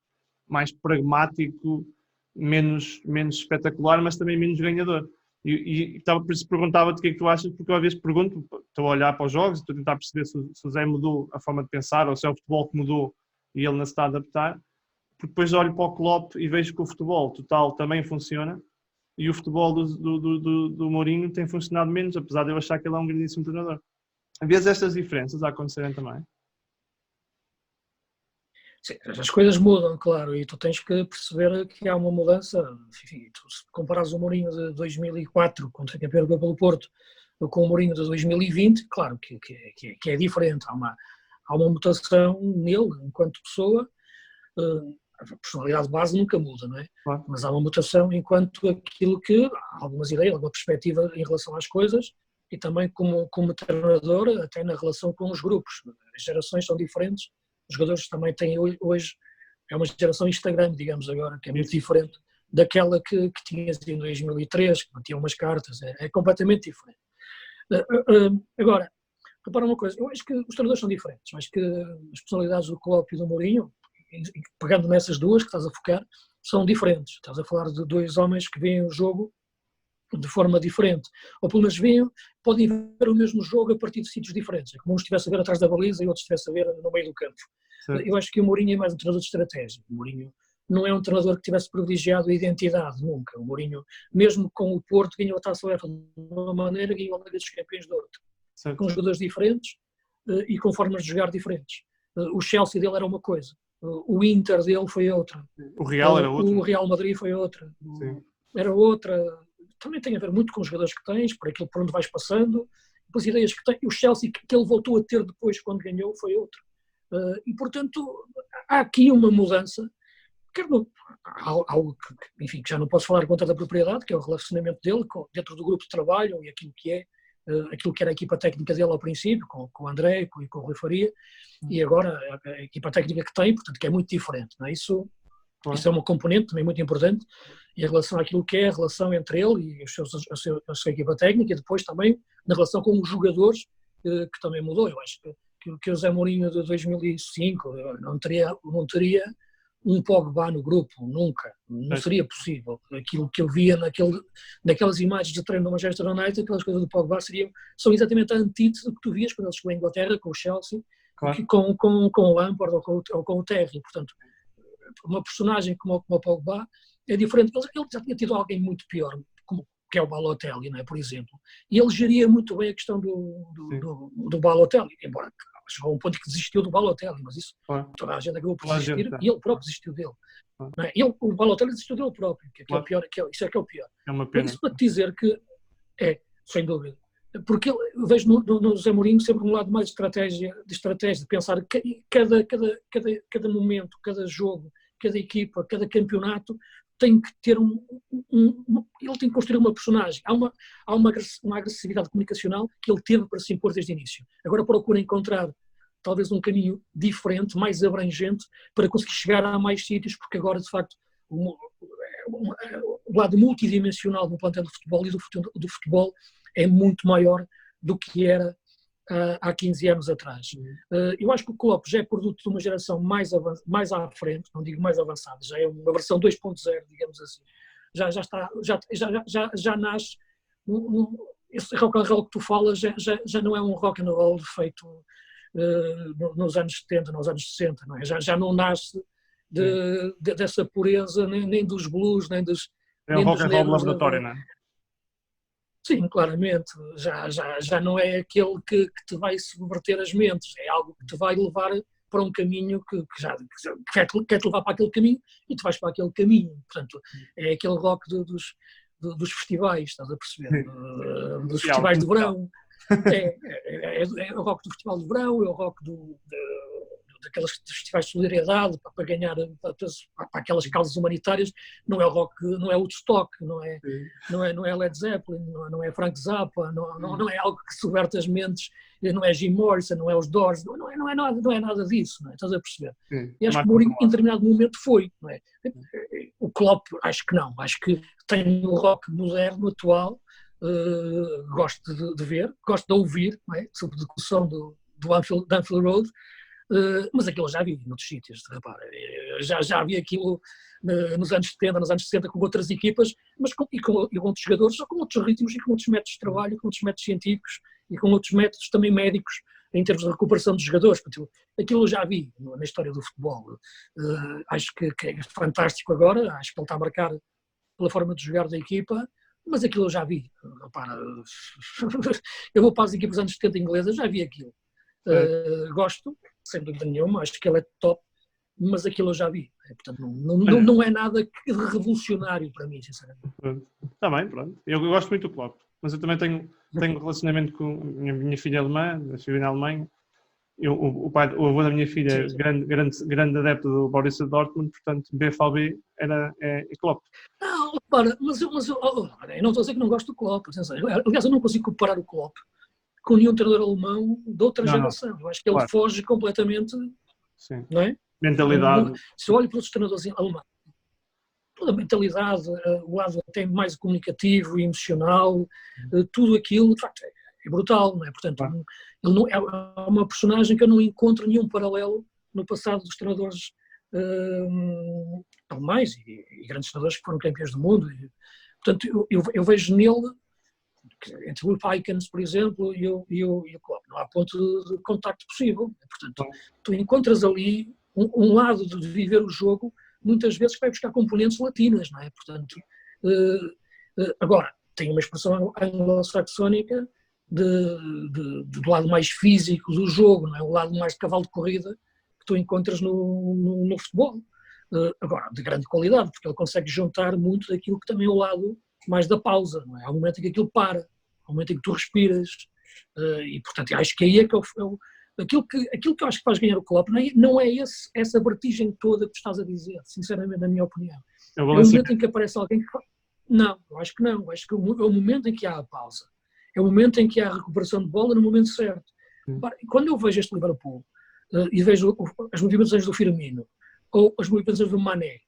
pragmático, menos espetacular, mas também menos ganhador. E por isso perguntava-te o que é que tu achas, porque eu às vezes pergunto, estou a olhar para os jogos, estou a tentar perceber se o Zé mudou a forma de pensar, ou se é o futebol que mudou e ele não se está a adaptar, porque depois olho para o Klopp e vejo que o futebol total também funciona, e o futebol do Mourinho tem funcionado menos, apesar de eu achar que ele é um grandíssimo treinador. Às vezes estas diferenças a acontecerem também. Sim, as coisas mudam, claro, e tu tens que perceber que há uma mudança. Enfim, se comparares o Mourinho de 2004, quando foi campeão pelo Porto, com o Mourinho de 2020, claro que é diferente. Há uma mutação nele, enquanto pessoa. A personalidade de base nunca muda, não é? Claro. Mas há uma mutação enquanto aquilo que, algumas ideias, alguma perspectiva em relação às coisas, e também como treinador, até na relação com os grupos. As gerações são diferentes, os jogadores também têm hoje, é uma geração Instagram, digamos agora, que é muito diferente daquela que tinhas em 2003, que tinha umas cartas, é completamente diferente. Agora, repara uma coisa, eu acho que os treinadores são diferentes, eu acho que as personalidades do Klopp e do Mourinho, pegando nessas duas que estás a focar, são diferentes. Estás a falar de dois homens que veem o jogo de forma diferente, ou pelo menos podem ver o mesmo jogo a partir de sítios diferentes, é como um estivesse a ver atrás da baliza e outro estivesse a ver no meio do campo. Certo. Eu acho que o Mourinho é mais um treinador de estratégia. O Mourinho não é um treinador que tivesse privilegiado a identidade, nunca. O Mourinho, mesmo com o Porto, ganhou a Taça UEFA de uma maneira, ganhou a Liga dos Campeões de outra. Certo. Com jogadores diferentes e com formas de jogar diferentes. O Chelsea dele era uma coisa, o Inter dele foi outra. O Real era outra. O Real Madrid foi outra. Sim. Era outra. Também tem a ver muito com os jogadores que tens, por aquilo por onde vais passando, com as ideias que tem. O Chelsea que ele voltou a ter depois, quando ganhou, foi outra. E, portanto, há aqui uma mudança, algo que, enfim, que já não posso falar contra da propriedade, que é o relacionamento dele dentro do grupo de trabalho e aquilo que era a equipa técnica dele ao princípio, com o André, com o Rui Faria, e agora a equipa técnica que tem, portanto, que é muito diferente. Não é? Isso é uma componente também muito importante em relação àquilo que é a relação entre ele e a sua equipa técnica, e depois também na relação com os jogadores, que também mudou. Eu acho que o José Mourinho de 2005 não teria um Pogba no grupo, nunca, não seria possível. Aquilo que eu via naquelas imagens de treino do Manchester United, aquelas coisas do Pogba são exatamente a antítese do que tu vias quando ele chegou à Inglaterra com o Chelsea, claro. com o Lampard ou com o Terry. Portanto, uma personagem como o Pogba é diferente. Ele já tinha tido alguém muito pior, que é o Balotelli, não é, por exemplo, e ele geria muito bem a questão do Balotelli, embora chegou a um ponto que desistiu do Balotelli, mas isso toda a gente acabou por desistir, e ele próprio desistiu dele. Não é? O Balotelli desistiu dele próprio, que é o pior, isso é que é o pior. É uma pena. Mas isso para te dizer que sem dúvida, porque eu vejo no José Mourinho sempre um lado mais de estratégia, de pensar que cada momento, cada jogo, cada equipa, cada campeonato tem que ter ele tem que construir uma personagem. Há uma agressividade comunicacional que ele teve para se impor desde o início. Agora procura encontrar talvez um caminho diferente, mais abrangente, para conseguir chegar a mais sítios, porque agora, de facto, o lado multidimensional do plantel de futebol e do futebol é muito maior do que era há 15 anos atrás. Eu acho que o Klopp já é produto de uma geração mais à frente, não digo mais avançada, já é uma versão 2.0, digamos assim. Já nasce, esse rock and roll que tu falas já não é um rock and roll feito nos anos 70, nos anos 60, não é? Já não nasce dessa pureza, nem dos blues, nem dos... É um rock and roll laboratório, não é? Sim, claramente, já não é aquele que te vai subverter as mentes, é algo que te vai levar para um caminho que quer te levar para aquele caminho e tu vais para aquele caminho. Portanto, é aquele rock dos festivais, estás a perceber? Dos festivais de verão. É o rock do festival de verão, é o rock daqueles festivais de solidariedade para ganhar para aquelas causas humanitárias. Não é o rock, não é Woodstock, não é Led Zeppelin, não é Frank Zappa, não é algo que subverte as mentes, não é Jim Morrison, não é os Doors, não é nada disso, não é? Estás a perceber? E acho que o Mourinho em determinado momento foi, não é? O Klopp acho que não, acho que tem o rock moderno, atual, gosto de ver, gosto de ouvir, não é? Sobre a discussão do Anfield Road, mas aquilo já vi noutros sítios, repara, já vi aquilo nos anos 70, nos anos 60 com outras equipas, mas com outros jogadores, só com outros ritmos e com outros métodos de trabalho, com outros métodos científicos e com outros métodos também médicos em termos de recuperação dos jogadores. Aquilo eu já vi na história do futebol. Acho que é fantástico agora, acho que ele está a marcar pela forma de jogar da equipa, mas aquilo eu já vi. Repara, eu vou para as equipas anos 70 inglesas, já vi aquilo. Gosto, sem dúvida nenhuma, acho que ele é top, mas aquilo eu já vi. Portanto, não é nada revolucionário para mim, sinceramente. Está bem, pronto. Eu gosto muito do Klopp, mas eu também tenho um relacionamento com a minha filha alemã, nascida na Alemanha, O avô da minha filha é Sim. grande adepto do Borussia Dortmund, portanto, BVB é Klopp. Não, para, eu não estou a dizer que não gosto do Klopp. Atenção. Aliás, eu não consigo comparar o Klopp com nenhum treinador alemão de outra Não, geração. Eu acho que ele claro. foge completamente, Sim. não é? Mentalidade. Se eu olho para os treinadores alemães, toda a mentalidade, o lado até mais comunicativo e emocional, tudo aquilo, de facto, é brutal, não é? Portanto, Claro. ele não, é uma personagem que eu não encontro nenhum paralelo no passado dos treinadores alemães e grandes treinadores que foram campeões do mundo. Portanto, eu vejo nele, entre o Aikens, por exemplo, e o Klopp, não há ponto de contacto possível. Portanto, tu encontras ali um lado de viver o jogo, muitas vezes vai buscar componentes latinas, não é? Portanto, agora, tem uma expressão anglo-saxónica do lado mais físico do jogo, não é? O lado mais de cavalo de corrida que tu encontras no futebol. Agora, de grande qualidade, porque ele consegue juntar muito daquilo que também é o lado mais da pausa, não é? Há um momento em que aquilo para, há um momento em que tu respiras, e portanto acho que aí é que aquilo que eu acho que faz ganhar o Klopp não é essa vertigem toda que tu estás a dizer, sinceramente, na minha opinião. É o momento em que aparece alguém que fala, não, eu acho que não, acho que é o momento em que há a pausa, é o momento em que há a recuperação de bola no momento certo. Quando eu vejo este Liverpool e vejo as movimentações do Firmino, ou as movimentações do Mané,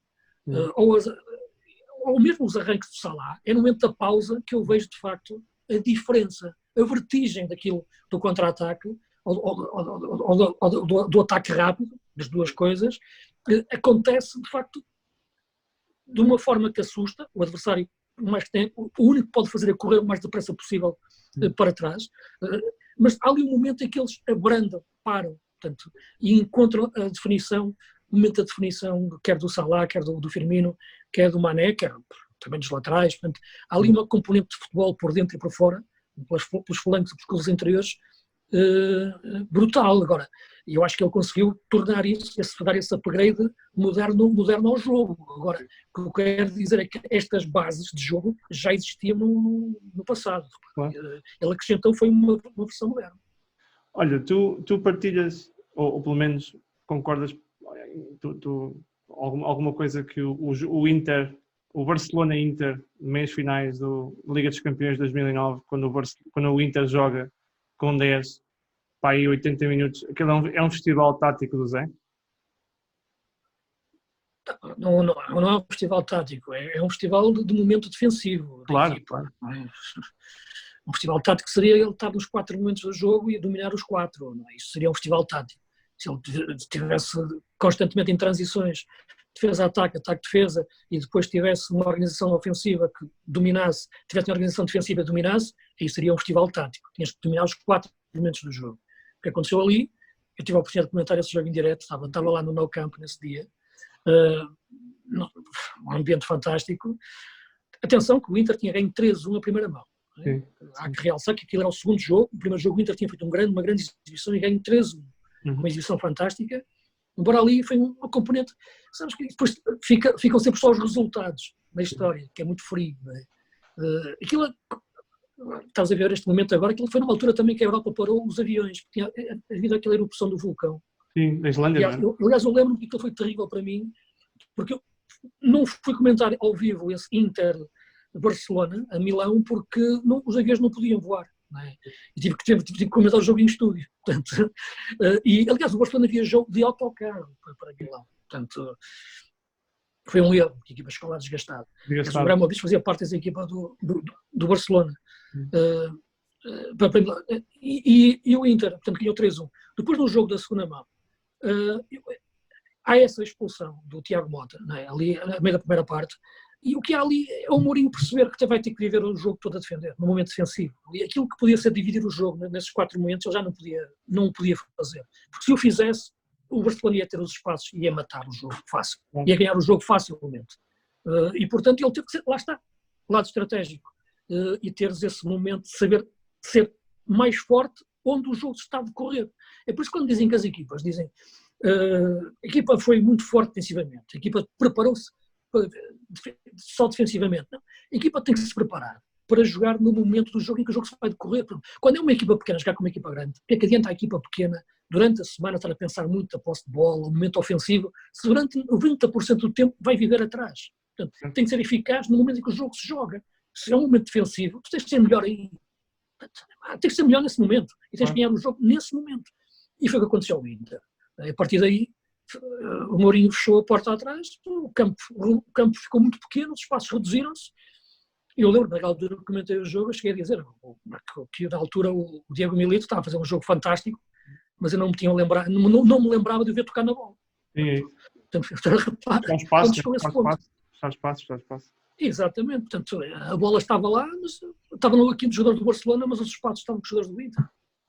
ou mesmo os arranques do Salah, é no momento da pausa que eu vejo de facto a diferença, a vertigem daquilo do contra-ataque ou do ataque rápido, das duas coisas, acontece de facto de uma forma que assusta o adversário, mais que tem, o único que pode fazer é correr o mais depressa possível para trás, mas há ali um momento em que eles abrandam, param, portanto, e encontram a definição, o momento da definição, quer do Salah, quer do Firmino, quer do Mané, quer também dos laterais, portanto, há ali uma componente de futebol por dentro e por fora, pelos flancos e pelos interiores, brutal. Agora, eu acho que ele conseguiu tornar isso, dar esse upgrade moderno ao jogo. Agora, o que eu quero dizer é que estas bases de jogo já existiam no passado. Claro. Ele acrescentou, foi uma versão moderna. Olha, tu partilhas, ou pelo menos concordas, alguma coisa que o Inter, o Barcelona-Inter, meias finais da Liga dos Campeões de 2009, quando o Inter joga com 10, para aí 80 minutos, aquilo é um festival tático do Zé? Não é um festival tático, é um festival de momento defensivo. Claro, claro. Um festival tático seria ele estar nos 4 momentos do jogo e dominar os 4. Não é? Isso seria um festival tático. Se ele estivesse constantemente em transições, defesa-ataque, ataque-defesa, e depois tivesse uma organização ofensiva que dominasse, tivesse uma organização defensiva que dominasse, aí seria um festival tático. Tinhas que dominar os 4 momentos do jogo. O que aconteceu ali, eu tive a oportunidade de comentar esse jogo em direto, estava lá no Nou Camp nesse dia, um ambiente fantástico. Atenção que o Inter tinha ganho 3-1 a primeira mão. Sim. Há que realçar que aquilo era o segundo jogo, o primeiro jogo o Inter tinha feito uma grande exibição e ganho 3-1. Uma exibição fantástica, embora ali foi uma componente, sabes que depois ficam sempre só os resultados na história, que é muito frio, não é? Aquilo, estás a ver este momento agora, aquilo foi numa altura também que a Europa parou os aviões, porque devido àquela erupção do vulcão. Sim, da Islândia. Aliás, eu lembro-me que aquilo foi terrível para mim, porque eu não fui comentar ao vivo esse Inter Barcelona, a Milão, porque os aviões não podiam voar. Não é? E tive que comentar o jogo em estúdio. Portanto, e, aliás, o Barcelona viajou de autocarro para Milão. Portanto, foi um erro, a equipa chegou lá desgastada. O programa fazia parte dessa equipa do Barcelona. E o Inter, portanto, ganhou 3-1. Depois, no jogo da segunda mão, há essa expulsão do Tiago Mota, não é? Ali, na meio da primeira parte. E o que há ali é o Mourinho perceber que vai ter que viver o jogo todo a defender, no momento defensivo. E aquilo que podia ser dividir o jogo nesses 4 momentos, ele já não podia fazer. Porque se o fizesse, o Barcelona ia ter os espaços e ia matar o jogo fácil. Ia ganhar o jogo facilmente. E, portanto, ele teve que ser, lá está, lado estratégico. E teres esse momento de saber ser mais forte onde o jogo está a decorrer. É por isso que quando dizem que as equipas dizem a equipa foi muito forte defensivamente, a equipa preparou-se só defensivamente. Não. A equipa tem que se preparar para jogar no momento do jogo em que o jogo se vai decorrer. Quando é uma equipa pequena jogar com uma equipa grande, o que é que adianta a equipa pequena durante a semana estar a pensar muito na posse de bola, o momento ofensivo, se durante 90% do tempo vai viver atrás. Portanto, tem que ser eficaz no momento em que o jogo se joga. Se é um momento defensivo, tu tens que ser melhor aí. Tens que ser melhor nesse momento. E tens que ganhar o jogo nesse momento. E foi o que aconteceu ao Inter. A partir daí, o Mourinho fechou a porta atrás, o campo ficou muito pequeno, os espaços reduziram-se. Eu lembro, naquela altura que comentei o jogo, eu cheguei a dizer que na altura o Diego Milito estava a fazer um jogo fantástico, mas eu não me lembrava de o ver tocar na bola. Sim. Portanto, Faz espaço. Exatamente, portanto, a bola estava lá, mas estava no aqui do jogador do Barcelona, mas os espaços estavam com os jogadores do Inter.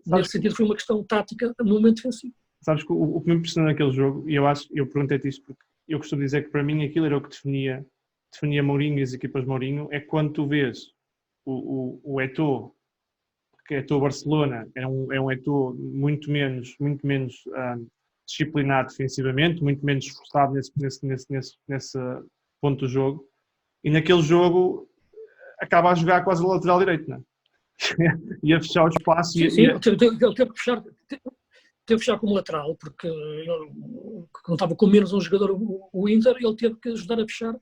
Nesse sentido foi uma questão tática no momento defensivo. Sabes que o que me impressionou naquele jogo, e eu perguntei-te isto porque eu costumo dizer que para mim aquilo era o que definia Mourinho e as equipas de Mourinho, é quando tu vês o Eto'o, que é Eto'o Barcelona, é um Eto'o muito menos disciplinado defensivamente, muito menos esforçado nesse ponto do jogo, e naquele jogo acaba a jogar quase o lateral direito, não é? Ia fechar o espaço. Sim, ele teve que fechar como lateral, porque quando estava com menos um jogador, o Inter, ele teve que ajudar a fechar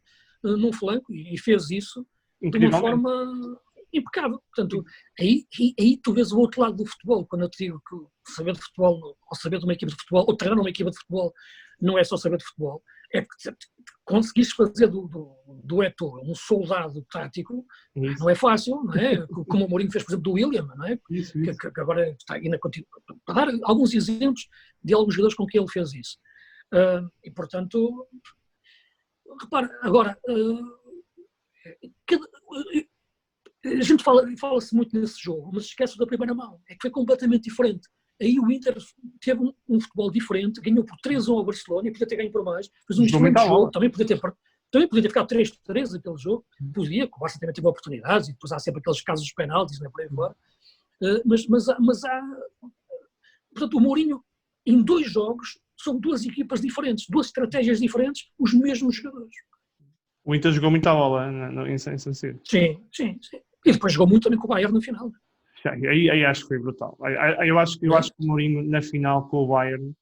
num flanco e fez isso de uma forma impecável. Portanto, aí tu vês o outro lado do futebol. Quando eu te digo que saber de futebol, ou saber de uma equipa de futebol, ou treinar uma equipa de futebol, não é só saber de futebol, é porque conseguiste fazer do Eto'o um soldado tático, não é fácil, não é? Como o Mourinho fez, por exemplo, do William, não é? Isso. Que agora está aí na continuidade. Para dar alguns exemplos de alguns jogadores com que ele fez isso. E, portanto, repara, agora, a gente fala-se muito nesse jogo, mas esquece da primeira mão, é que foi completamente diferente. Aí o Inter teve um futebol diferente, ganhou por 3-1 ao Barcelona, e podia ter ganho por mais, fez um excelente jogo, também podia ter ficado 3-3 aquele jogo, podia, o Barça também teve oportunidades, e depois há sempre aqueles casos dos penaltis, né, por aí fora, mas há, portanto, o Mourinho, em 2 jogos, são 2 equipas diferentes, 2 estratégias diferentes, os mesmos jogadores. O Inter jogou muita bola em San Siro. Sim. E depois jogou muito também com o Bayern na final. Aí acho que foi brutal. Eu acho que o Mourinho na final com o Bayern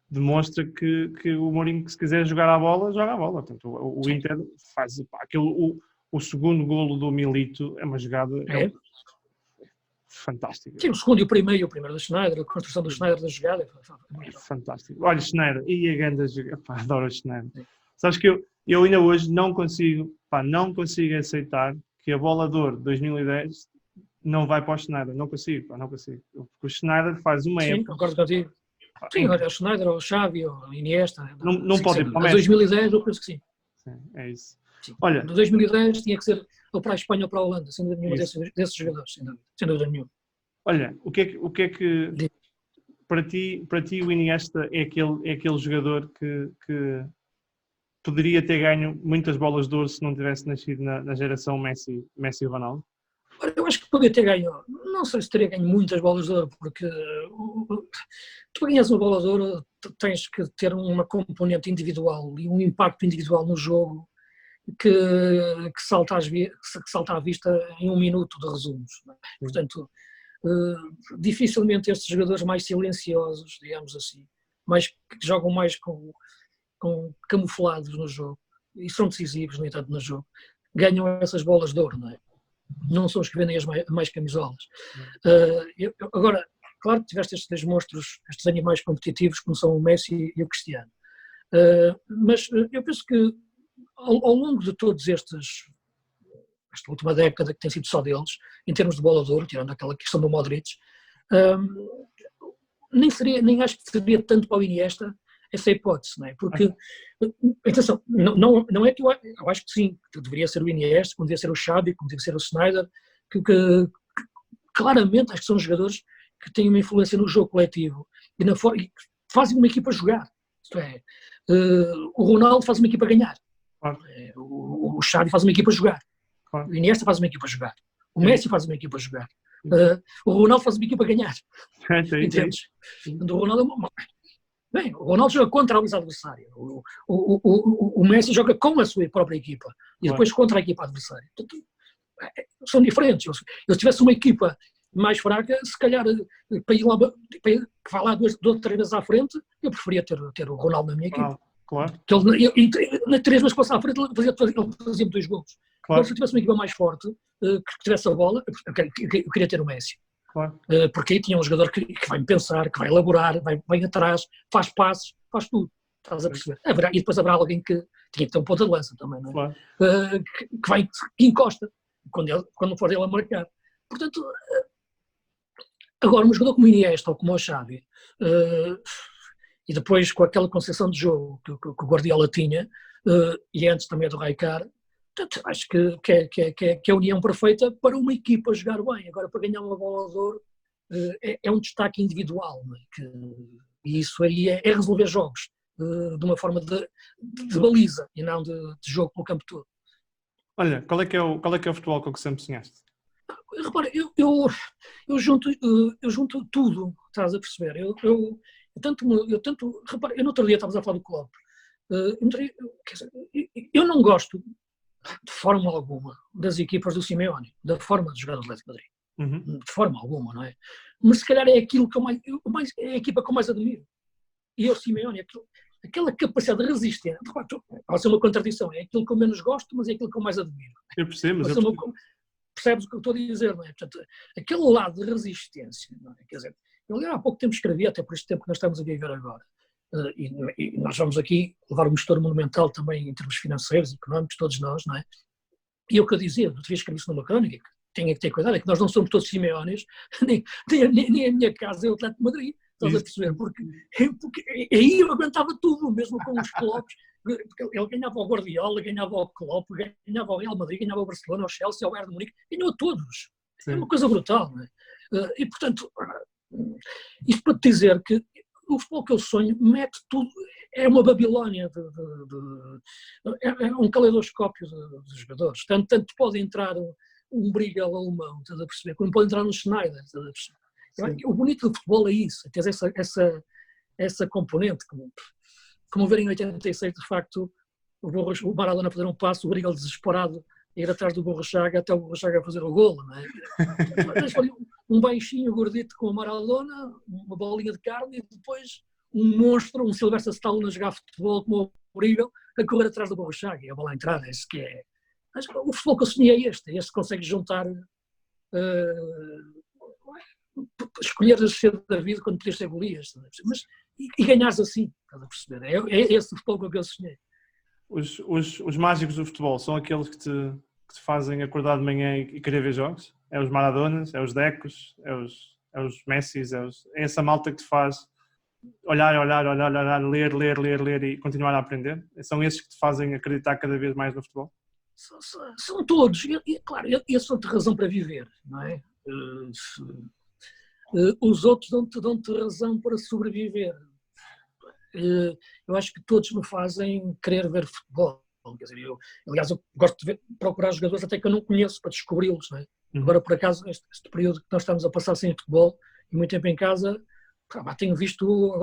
demonstra que o Mourinho, se quiser jogar a bola, joga a bola. Portanto, o Inter faz o segundo golo do Milito, é uma jogada fantástica. Sim, o segundo e o primeiro do Schneider, a construção do Schneider da jogada. É fantástico. Olha, Schneider, e a grande jogada, adoro o Schneider. Sabes que eu ainda hoje não consigo aceitar que a bola de ouro de 2010 não vai para o Schneider, não consigo. Porque o Schneider faz uma época... Sim, concordo contigo. Sim, olha, o Schneider, o Xavi, o Iniesta... Não pode ir para o Messi. 2010 eu penso que sim. Sim, é isso. Sim. Olha, de 2010 tinha que ser ou para a Espanha ou para a Holanda, sem dúvida nenhuma desses jogadores, sem dúvida nenhuma. Olha, o que é que para ti o Iniesta é aquele jogador que poderia ter ganho muitas bolas de ouro se não tivesse nascido na geração Messi e Ronaldo? Eu acho que poderia ter ganho, não sei se teria ganho muitas bolas de ouro, porque tu ganhas uma bola de ouro, tens que ter uma componente individual e um impacto individual no jogo que salta à vista em 1 minuto de resumos. Portanto, dificilmente estes jogadores mais silenciosos, digamos assim, que jogam mais com camuflados no jogo, e são decisivos, no entanto, no jogo, ganham essas bolas de ouro, não é? Não são os que vendem as mais camisolas. Agora, claro que tiveste estes 2 monstros, estes animais competitivos, como são o Messi e o Cristiano. Mas eu penso que ao longo de todos esta última década, que tem sido só deles, em termos de bola de ouro, tirando aquela questão do Modric, nem acho que seria tanto para o Iniesta essa hipótese, não é? Porque, atenção, não é que eu acho que sim, que deveria ser o Iniesta, como devia ser o Xavi, como devia ser o Schneider, que claramente acho que são jogadores que têm uma influência no jogo coletivo e que fazem uma equipa jogar. Isto é, o Ronaldo faz uma equipa ganhar, o Xavi faz uma equipa jogar, o Iniesta faz uma equipa jogar, o Messi faz uma equipa jogar, o Ronaldo faz uma equipa ganhar. Entendes? O Ronaldo Bem, o Ronaldo joga contra os adversários, o Messi joga com a sua própria equipa e depois contra a equipa adversária. Portanto, são diferentes. Se tivesse uma equipa mais fraca, se calhar para ir lá, que vá lá duas ou três vezes à frente, eu preferia ter o Ronaldo na minha equipe. Claro. Que ele, nas 3 vezes que passava à frente, ele fazia 2 gols. Claro. Agora, se eu tivesse uma equipa mais forte, que tivesse a bola, eu queria ter o Messi. Claro. Porque aí tinha um jogador que vai pensar, que vai elaborar, vai atrás, faz passes, faz tudo. Estás a perceber? E depois haverá alguém que tinha que ter um ponta de lança também, não é? Claro. Que encosta, quando for ele a marcar. Portanto, agora um jogador como o Iniesta ou como o Xavi, e depois com aquela concepção de jogo que o Guardiola tinha, e antes também do Rijkaard, portanto, acho que é a união perfeita para uma equipa jogar bem. Agora, para ganhar uma bola de ouro, é um destaque individual, não é? E isso aí é resolver jogos de uma forma de baliza e não de jogo pelo campo todo. Olha, qual é que é o futebol com que sempre sonhaste? Repara, eu junto tudo, estás a perceber? Repara, eu no outro dia estavas a falar do Klopp. Eu não gosto de forma alguma das equipas do Simeone, da forma de jogar do Atlético de Madrid. Uhum. De forma alguma, não é? Mas se calhar é aquilo que é a equipa que eu mais admiro. E o Simeone, aquela capacidade de resistência, pode ser uma contradição, é aquilo que eu menos gosto, mas é aquilo que eu mais admiro. Eu percebo, percebes o que eu estou a dizer, não é? Portanto, aquele lado de resistência, não é? Quer dizer, eu há pouco tempo escrevi, até por este tempo que nós estamos a viver agora, e nós vamos aqui levar um estouro monumental também em termos financeiros, económicos, todos nós, não é? E o que eu dizia, eu devia escrever isso numa crónica, que tenho que ter cuidado, é que nós não somos todos Simeones, nem a minha casa é o Atlético de Madrid, estás a perceber? Porque aí eu aguentava tudo, mesmo com os Klopp. Ele ganhava o Guardiola, ganhava o Klopp, ganhava o Real Madrid, ganhava o Barcelona, o Chelsea, o Bayern de Munique, ganhou a todos. Sim. É uma coisa brutal, não é? E, portanto, isto para te dizer que o futebol que eu sonho mete tudo, é uma Babilónia, é um caleidoscópio de jogadores. Tanto pode entrar um Brigal alemão, estás a perceber? Como pode entrar um Schneider, estás a perceber? O bonito do futebol é isso, tens essa componente, como ver em 86, de facto, o Maradona fazer um passo, o Brigal desesperado ir atrás do Borrachaga até o Borrachaga fazer o golo, não é? Um baixinho gordito com o Maradona, uma bolinha de carne, e depois um monstro, um Sylvester Stallone a jogar futebol como o Brigal, a correr atrás do Borrachaga e a bola a entrar. Esse que é. Acho que o futebol que eu sonhei é este consegue juntar, escolher a ser David quando podias ser Golias, mas e ganhares assim, estás a perceber? É esse o futebol que eu sonhei. Os mágicos do futebol são aqueles que te fazem acordar de manhã e querer ver jogos? É os Maradonas, é os Decos, é os Messis, é essa malta que te faz olhar, ler e continuar a aprender? São esses que te fazem acreditar cada vez mais no futebol? São todos, e claro, eles são-te razão para viver, não é? Os outros dão-te razão para sobreviver. Eu acho que todos me fazem querer ver futebol. Quer dizer, aliás, eu gosto de procurar jogadores até que eu não conheço para descobri-los, não é? Agora, por acaso, este período que nós estamos a passar sem futebol e muito tempo em casa, tenho visto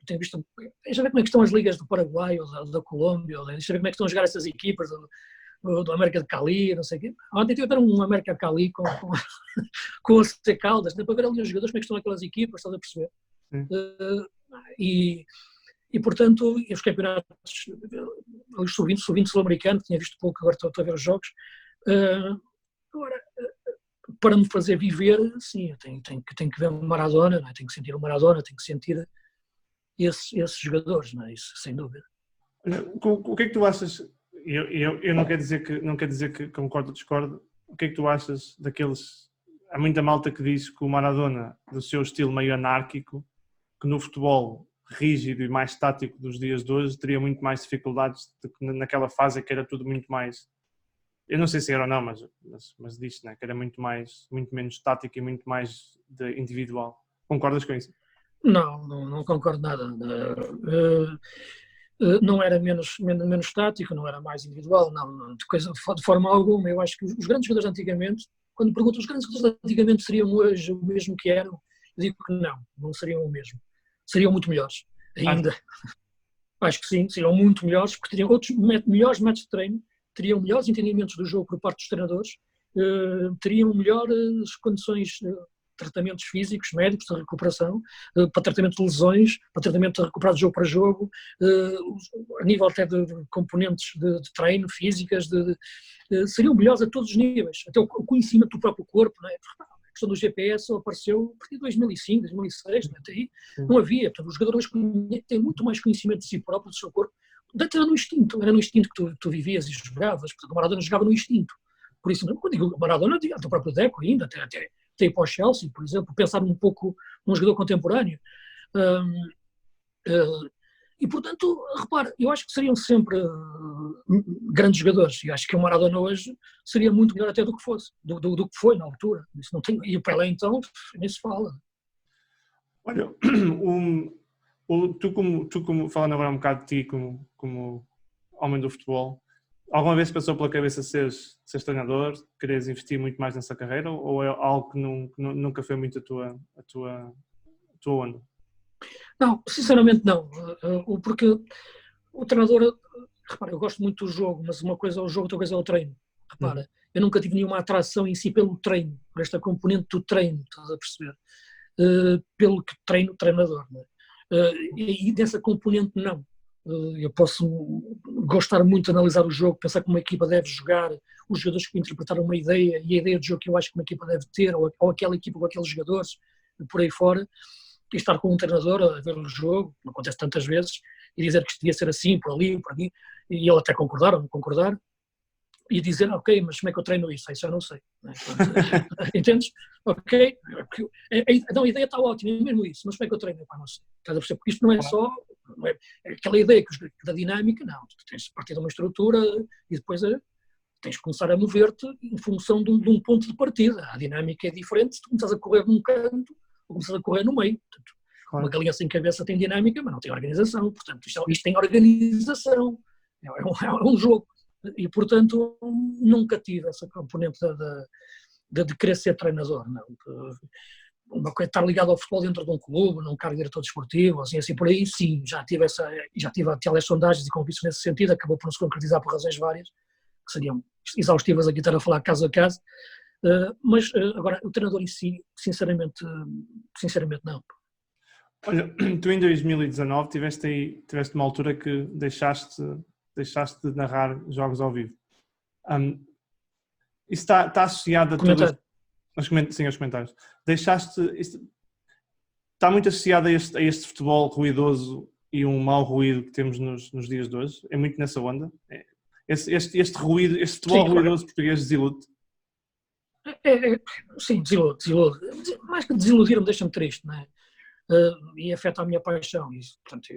deixa eu ver como é que estão as ligas do Paraguai ou da Colômbia, deixa eu ver como é que estão a jogar essas equipas do América de Cali, não sei o quê. Ontem tive a ver um América de Cali com o C. Caldas, para ver ali os jogadores como é que estão aquelas equipas, estás a perceber? E portanto, os campeonatos, os sub-20 sul-americano, tinha visto pouco, agora estou a ver os jogos. Agora, para me fazer viver, sim, eu tenho que ver o Maradona, não é? Tenho que sentir o Maradona, tenho que sentir esses jogadores, não é? Isso, sem dúvida. O que é que tu achas? Eu não quero dizer que concordo ou discordo. O que é que tu achas daqueles? Há muita malta que diz que o Maradona, do seu estilo meio anárquico, que no futebol rígido e mais tático dos dias de hoje, teria muito mais dificuldades do que naquela fase que era tudo muito mais. Eu não sei se era ou não, mas diz, né? Que era muito menos tático e muito mais individual. Concordas com isso? Não concordo nada. Não era menos tático, não era mais individual, de forma alguma. Eu acho que os grandes jogadores antigamente, quando pergunto os grandes jogadores antigamente seriam hoje o mesmo que eram, eu digo que não seriam o mesmo. Seriam muito melhores ainda. Acho que sim, seriam muito melhores, porque teriam outros melhores métodos de treino, teriam melhores entendimentos do jogo por parte dos treinadores teriam melhores condições, tratamentos físicos, médicos de recuperação, para tratamento de lesões, para tratamento de recuperar de jogo para jogo, a nível até de componentes de treino, físicas, seriam melhores a todos os níveis, até o conhecimento do próprio corpo, não é? A questão do GPS só apareceu a partir de 2005, 2006, até aí não havia. Portanto, os jogadores têm muito mais conhecimento de si próprio, do seu corpo. Era no instinto que tu vivias e jogavas. Portanto, o Maradona jogava no instinto. Por isso, quando digo Maradona, até o próprio Deco ainda, até ir para o Chelsea, por exemplo, pensar um pouco num jogador contemporâneo. E, portanto, repara, eu acho que seriam sempre grandes jogadores. E acho que o Maradona hoje seria muito melhor até do que fosse, do que foi na altura. Isso não tem, e o Pelé, então, nem se fala. Olha, tu como falando agora um bocado de ti como homem do futebol, alguma vez passou pela cabeça seres treinador, quereres investir muito mais nessa carreira, ou é algo que nunca foi muito a tua onda? Não, sinceramente não, porque o treinador, repara, eu gosto muito do jogo, mas uma coisa é o jogo, outra coisa é o treino. Repara, eu nunca tive nenhuma atração em si pelo treino, por esta componente do treino, estás a perceber? Pelo que treino o treinador, não é? E dessa componente não. Eu posso gostar muito de analisar o jogo, pensar como uma equipa deve jogar, os jogadores que interpretaram uma ideia e a ideia de jogo que eu acho que uma equipa deve ter, ou aquela equipa com aqueles jogadores, por aí fora, e estar com um treinador a ver o jogo, como acontece tantas vezes, e dizer que isto devia ser assim, por ali, e ele até concordar ou não concordar, e dizer, ok, mas como é que eu treino isso? Isso eu não sei. Entendes? Ok, então a ideia está ótima, é mesmo isso, mas como é que eu treino? Não sei. Estás a perceber? Porque isto não é só aquela ideia da dinâmica, não. Tu tens de partir de uma estrutura e depois tens de começar a mover-te em função de um ponto de partida. A dinâmica é diferente se tu começas a correr num canto ou começas a correr no meio. Portanto, uma galinha sem cabeça tem dinâmica, mas não tem organização. Portanto, isto tem organização. É um jogo. E, portanto, nunca tive essa componente de querer ser treinador. Não. Uma coisa, estar ligado ao futebol dentro de um clube, num cargo de diretor desportivo, assim por aí, sim, já tive telesondagens e convites nesse sentido, acabou por não se concretizar por razões várias, que seriam exaustivas aqui estar a falar caso a caso, mas agora, o treinador em si, sinceramente não. Olha, tu em 2019 tiveste uma altura que deixaste de narrar jogos ao vivo. Isso está associado a todos aos comentários. Está muito associado a este futebol ruidoso e um mau ruído que temos nos dias de hoje? É muito nessa onda? Este ruído, este futebol ruidoso português desilude? Sim, desilude. Mais que desiludir-me, deixa-me triste, não é? E afeta a minha paixão. E, portanto,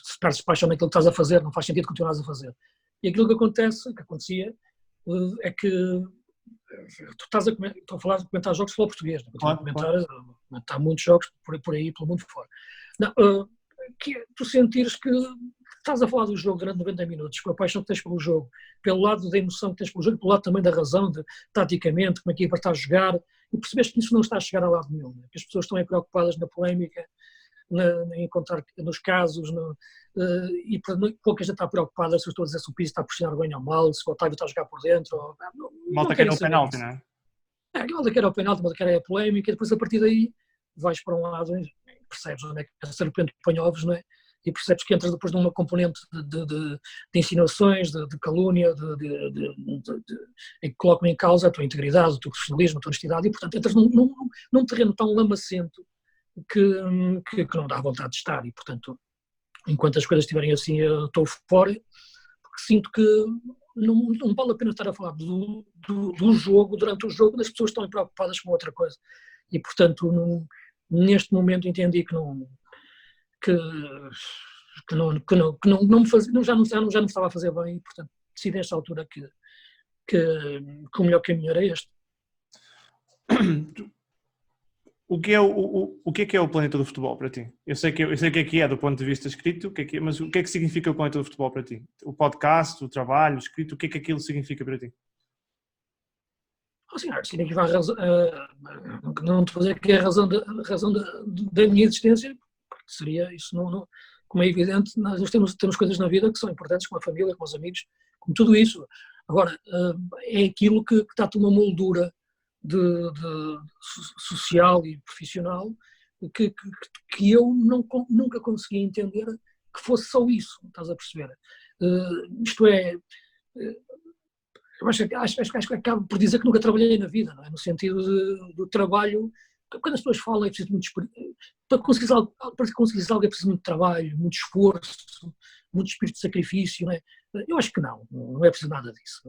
se perdes paixão naquilo que estás a fazer, não faz sentido continuares a fazer. E aquilo que acontecia, é que tu estou a falar de comentar jogos de futebol português, não estou a comentar muitos jogos por aí, pelo mundo fora. Não, que tu sentires que estás a falar do jogo durante 90 minutos, com a paixão que tens pelo jogo, pelo lado da emoção que tens pelo jogo, pelo lado também da razão, taticamente, como é que a equipa está a jogar, e percebes que isso não está a chegar a lado nenhum, né? Que as pessoas estão preocupadas na polémica, em encontrar nos casos, e pouca gente está preocupada se eu estou a dizer se o Pizzi está a pressionar bem ou mal, se o Otávio está a jogar por dentro. Malta quer o penalti, não é? Malta quer o penalti, malta quer a polémica, e depois a partir daí vais para um lado e percebes onde é que a serpente põe ovos, não é? E percebes que entras depois numa componente de insinuações, de calúnia, em que colocam em causa a tua integridade, o teu profissionalismo, a tua honestidade, e portanto entras num terreno tão lamacento que não dá vontade de estar, e portanto, enquanto as coisas estiverem assim, eu estou fora, porque sinto que não vale a pena estar a falar do jogo, durante o jogo, as pessoas estão preocupadas com outra coisa, e portanto, neste momento entendi que já não estava a fazer bem, e portanto decidi nesta altura que o melhor caminho era este. O que é o planeta do futebol para ti? Eu sei que é do ponto de vista escrito, mas o que é que significa o planeta do futebol para ti? O podcast, o trabalho, o escrito, o que é que aquilo significa para ti? Assim, significa não te fazer que é a razão da minha existência, porque seria isso, como é evidente, nós temos coisas na vida que são importantes, como a família, como os amigos, como tudo isso. Agora, é aquilo que está-te uma moldura social e profissional que eu nunca consegui entender que fosse só isso, estás a perceber? Isto é, eu acho que acabo por dizer que nunca trabalhei na vida, não é? No sentido do trabalho, quando as pessoas falam é preciso muito, para conseguir algo é preciso muito trabalho, muito esforço, muito espírito de sacrifício, não é? Eu acho que não é preciso nada disso.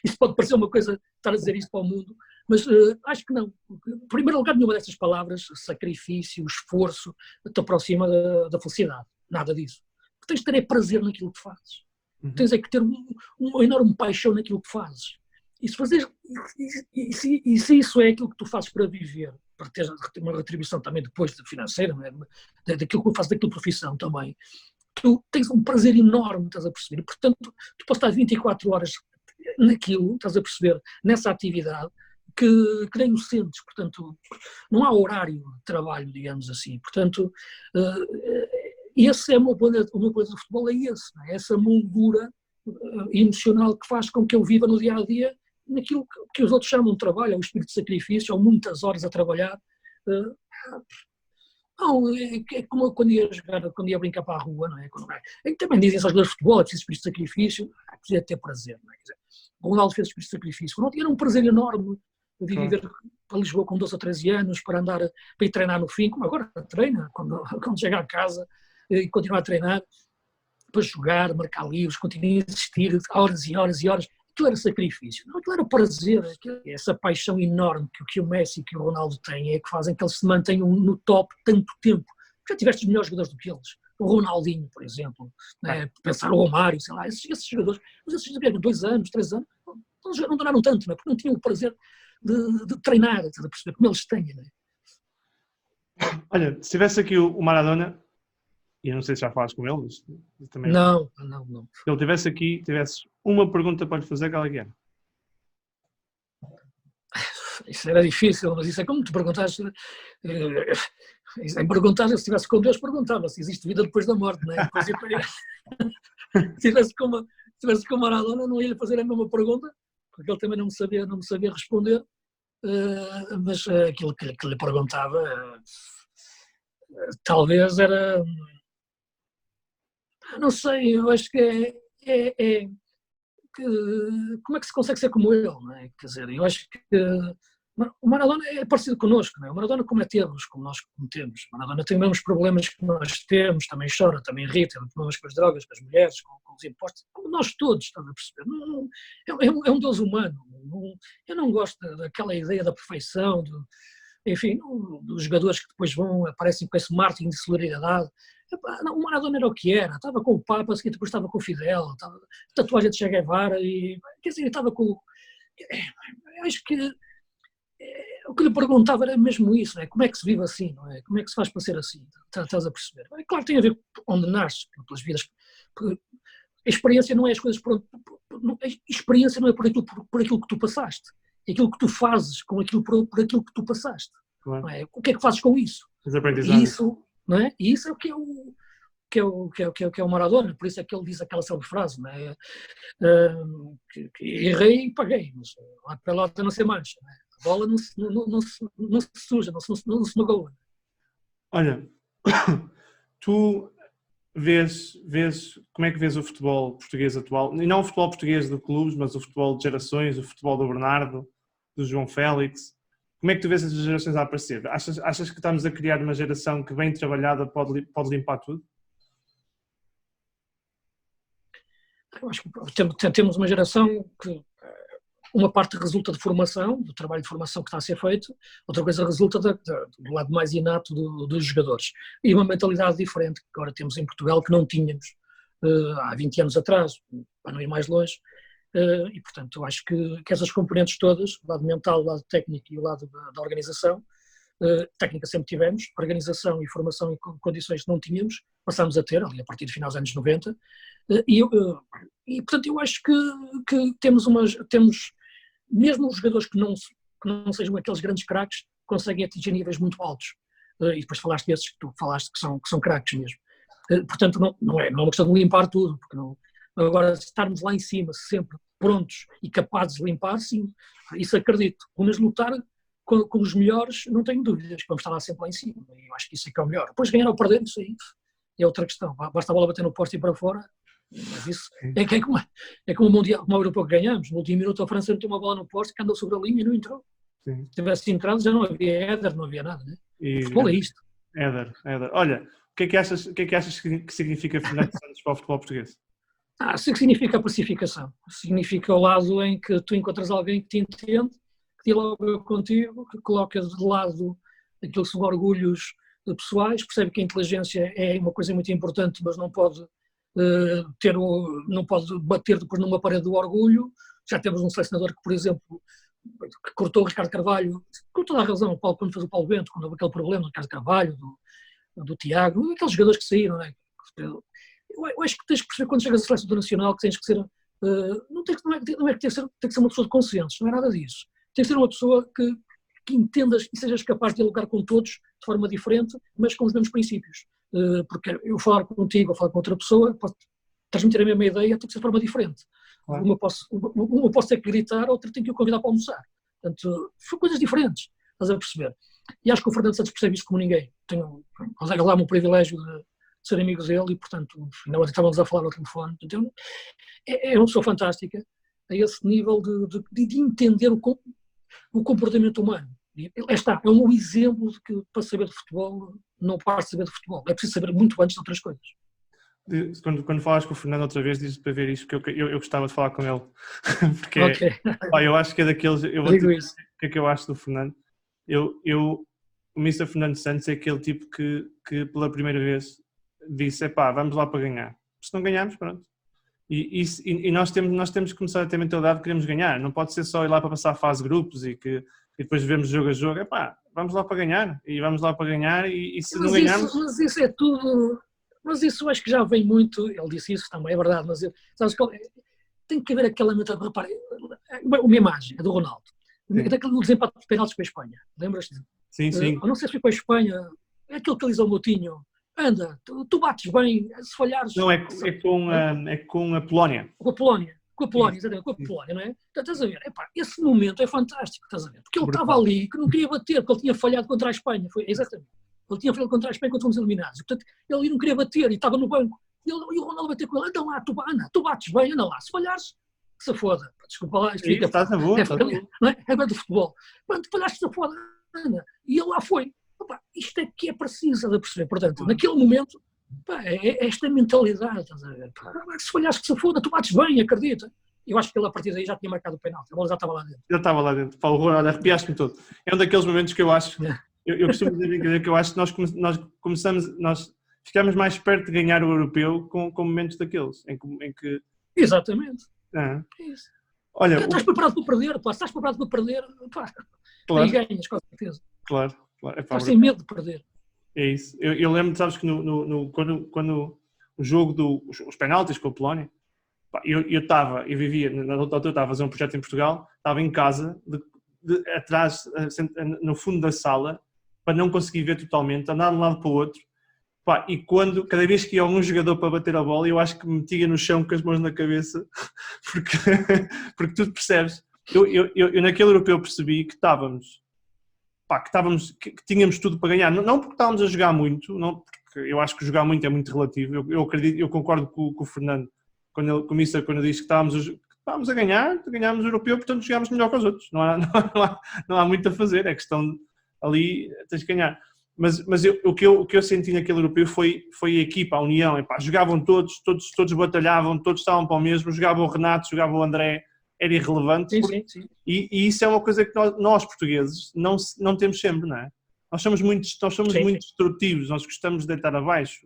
Isso pode parecer uma coisa, estar a dizer isso para o mundo, mas acho que não. Em primeiro lugar, nenhuma dessas palavras, sacrifício, esforço, te aproxima da felicidade. Nada disso. Tens de ter prazer naquilo que fazes. Tens é que ter uma enorme paixão naquilo que fazes. E se isso é aquilo que tu fazes para viver, para ter uma retribuição também depois financeira, não é? Daquilo que eu faço, daquilo profissão também, tu tens um prazer enorme, estás a perceber? E, portanto, tu podes estar 24 horas naquilo, estás a perceber, nessa atividade, que nem o sentes, portanto, não há horário de trabalho, digamos assim. Portanto, esse é o meu plano do futebol, é esse, não é? Essa moldura emocional que faz com que eu viva no dia a dia naquilo que os outros chamam de trabalho, é o espírito de sacrifício, ou muitas horas a trabalhar. Não, é como quando ia brincar para a rua, não é? Também dizem essas coisas de futebol, é preciso espírito de sacrifício, precisa ter prazer, não é? O Ronaldo fez espírito de sacrifício. O Ronaldo era um prazer enorme de viver para Lisboa com 12 ou 13 anos, para ir treinar no fim, como agora treina, quando chega a casa e continua a treinar, para jogar, marcar livros, continua a existir horas e horas e horas. Aquilo era sacrifício, não, aquilo era prazer, essa paixão enorme que o Messi e que o Ronaldo têm é que fazem que eles se mantenham no top tanto tempo. Já tiveste os melhores jogadores do que eles, o Ronaldinho, por exemplo, né? Pensar o Romário, sei lá, esses jogadores, mas esses jogadores 2 anos, 3 anos, não duraram tanto, não é? Porque não tinham o prazer de treinar, de perceber como eles têm. Não é? Olha, se tivesse aqui o Maradona, e eu não sei se já falaste com ele, mas também... Não. Se ele estivesse aqui, tivesse uma pergunta para lhe fazer, qual é que era? Isso era difícil, mas isso é como te perguntaste. Em perguntar, se estivesse com Deus, perguntava se existe vida depois da morte, não é? Se estivesse com Maradona, não ia lhe fazer a mesma pergunta, porque ele também não me sabia responder, mas aquilo que lhe perguntava, talvez era. Não sei, eu acho que como é que se consegue ser como ele, não é? Quer dizer, eu acho que o Maradona é parecido connosco, não é? O Maradona comete erros como nós cometemos. O Maradona tem os mesmos problemas que nós temos, também chora, também ri, tem problemas com as drogas, com as mulheres, com os impostos, como nós todos, estás a perceber? É um Deus humano. Eu não gosto daquela ideia da perfeição, enfim, dos jogadores que depois aparecem com esse marketing de solidariedade. Não, o Maradona era o que era, estava com o Papa, depois estava com o Fidel, tatuagem de Che Guevara, quer dizer, estava com... Eu acho que o que lhe perguntava era mesmo isso, não é? Como é que se vive assim, não é? Como é que se faz para ser assim? Estás a perceber? É claro que tem a ver com onde nasces, pelas vidas. A experiência não é as coisas a experiência não é por aquilo que tu passaste, é aquilo que tu fazes com aquilo por aquilo que tu passaste. Claro. Não é? O que é que fazes com isso? Isso, não é? E isso é o que é o Maradona, por isso é que ele diz aquela célebre frase, não é? Que errei e paguei, mas a pelota não se mancha, não é? A bola não se suja, não se magoa. Olha, tu vês como é que vês o futebol português atual, e não o futebol português de clubes, mas o futebol de gerações, o futebol do Bernardo, do João Félix. Como é que tu vês essas gerações a aparecer? Achas que estamos a criar uma geração que, bem trabalhada, pode limpar tudo? Eu acho que temos uma geração que uma parte resulta de formação, do trabalho de formação que está a ser feito, outra coisa resulta do lado mais inato dos jogadores. E uma mentalidade diferente que agora temos em Portugal que não tínhamos há 20 anos atrás, para não ir mais longe. E, portanto, eu acho que essas componentes todas, o lado mental, o lado técnico e o lado da organização, técnica sempre tivemos, organização e formação em condições que não tínhamos, passámos a ter, ali a partir de finais dos anos 90, e portanto, eu acho que temos mesmo os jogadores que não sejam aqueles grandes craques, conseguem atingir níveis muito altos. E depois falaste desses que tu falaste que são craques mesmo. Portanto, não é uma questão de limpar tudo, porque Agora, estarmos lá em cima, sempre prontos e capazes de limpar, sim, isso acredito. Pelo menos lutar com os melhores, não tenho dúvidas que vamos estar lá sempre lá em cima. Eu acho que isso é que é o melhor. Depois ganhar ou perder, isso aí é outra questão. Basta a bola bater no poste e para fora, mas isso é como o Mundial, como o Europeu que ganhamos. No último minuto a França meteu uma bola no poste que andou sobre a linha e não entrou. Sim. Se tivesse entrado já não havia éder, não havia nada. Né? E, Futebol é isto. Éder. Olha, o que é que achas que significa Fernando Santos para o futebol português? Isso significa a pacificação. Significa o lado em que tu encontras alguém que te entende, que dialoga contigo, que coloca de lado aquilo que são orgulhos pessoais, percebe que a inteligência é uma coisa muito importante, mas não pode não pode bater depois numa parede do orgulho. Já temos um selecionador que, por exemplo, que cortou o Ricardo Carvalho, com toda a razão, quando fez o Paulo Bento, quando houve aquele problema do Ricardo Carvalho, do Tiago, aqueles jogadores que saíram, não é? Eu acho que tens que perceber quando chegas à seleção nacional que tens que ser, não é que tem que ser uma pessoa de consensos, não é nada disso. Tem que ser uma pessoa que entendas e sejas capaz de dialogar com todos de forma diferente, mas com os mesmos princípios. Porque eu falar contigo ou falar com outra pessoa, posso transmitir a mesma ideia, tem que ser de forma diferente. Claro. Uma posso ter que gritar, outra tem que o convidar para almoçar. Portanto, são coisas diferentes, estás a perceber? E acho que o Fernando Santos percebe isso como ninguém. Consegue lá o privilégio de ser amigo dele e, portanto, ainda ontem estávamos a falar no telefone. Então, é uma pessoa fantástica a esse nível de entender o comportamento humano. É um exemplo de que para saber de futebol não basta saber de futebol, é preciso saber muito antes de outras coisas. Quando falas com o Fernando outra vez, dizes para ver isto, porque eu gostava de falar com ele. Porque eu acho que é daqueles. Eu vou dizer o que é que eu acho do Fernando. O Mr. Fernando Santos é aquele tipo que pela primeira vez disse: vamos lá para ganhar. Se não ganharmos, pronto. E nós temos que começar a ter mentalidade de queremos ganhar. Não pode ser só ir lá para passar a fase de grupos e depois vemos jogo a jogo. Vamos lá para ganhar. E vamos lá para ganhar. E se não ganharmos. Mas isso é tudo. Mas isso acho que já vem muito. Ele disse isso também, é verdade. Mas sabes que tem que haver aquela mentalidade. Repara, uma imagem é do Ronaldo. Daquele desempate de penaltis com a Espanha. Lembras-te? Sim. Eu não sei se foi com a Espanha. É aquele que ele diz ao Moutinho: anda, tu bates bem, se falhares. Não, é com a Polónia. Com a Polónia, exatamente, com a Polónia, não é? Então, estás a ver, esse momento é fantástico, estás a ver? Porque ele estava ali que não queria bater, porque ele tinha falhado contra a Espanha, exatamente. Ele tinha falhado contra a Espanha quando fomos eliminados. E, portanto, ele não queria bater e estava no banco. E o Ronaldo bateu com ele: anda lá, tu bates bem, anda lá, se falhares, que se foda. Desculpa lá, isto fica. Estás na boa, não é? É do futebol. Quando falaste, se foda, anda. E ele lá foi. Isto é que é preciso de perceber. Portanto, naquele momento, é esta mentalidade, estás a ver? Se falhares que se foda, tu bates bem, acredita. Eu acho que ele a partir daí já tinha marcado o penalti, a bola já estava lá dentro. Já estava lá dentro. Paulo, arrepiaste-me todo. É um daqueles momentos que eu acho, eu costumo dizer que eu acho que nós ficamos mais perto de ganhar o europeu com momentos daqueles, em que... Exatamente. É isso. Olha, estás preparado para perder, se estás preparado para perder, claro. Aí ganhas, com certeza. Claro. Estás sem medo de perder. É isso. Eu lembro, sabes que quando o jogo os penaltis com a Polónia, eu vivia, na altura estava a fazer um projeto em Portugal, estava em casa, atrás, no fundo da sala, para não conseguir ver totalmente, andar de um lado para o outro, e cada vez que ia um jogador para bater a bola, eu acho que me metia no chão com as mãos na cabeça, porque tu percebes. Eu naquele europeu percebi que que tínhamos tudo para ganhar, não porque estávamos a jogar muito, não, porque eu acho que jogar muito é muito relativo. Eu concordo com o Fernando quando diz que estávamos a ganhar, ganhámos o europeu, portanto jogámos melhor que os outros. Não há muito a fazer, é questão ali tens que ganhar. Mas o que eu senti naquele europeu foi a equipa, a união. Jogavam todos batalhavam, todos estavam para o mesmo, jogava o Renato, jogava o André. Era irrelevante. Sim. E isso é uma coisa que nós portugueses não temos sempre, não é? Nós somos muito destrutivos, nós gostamos de deitar abaixo.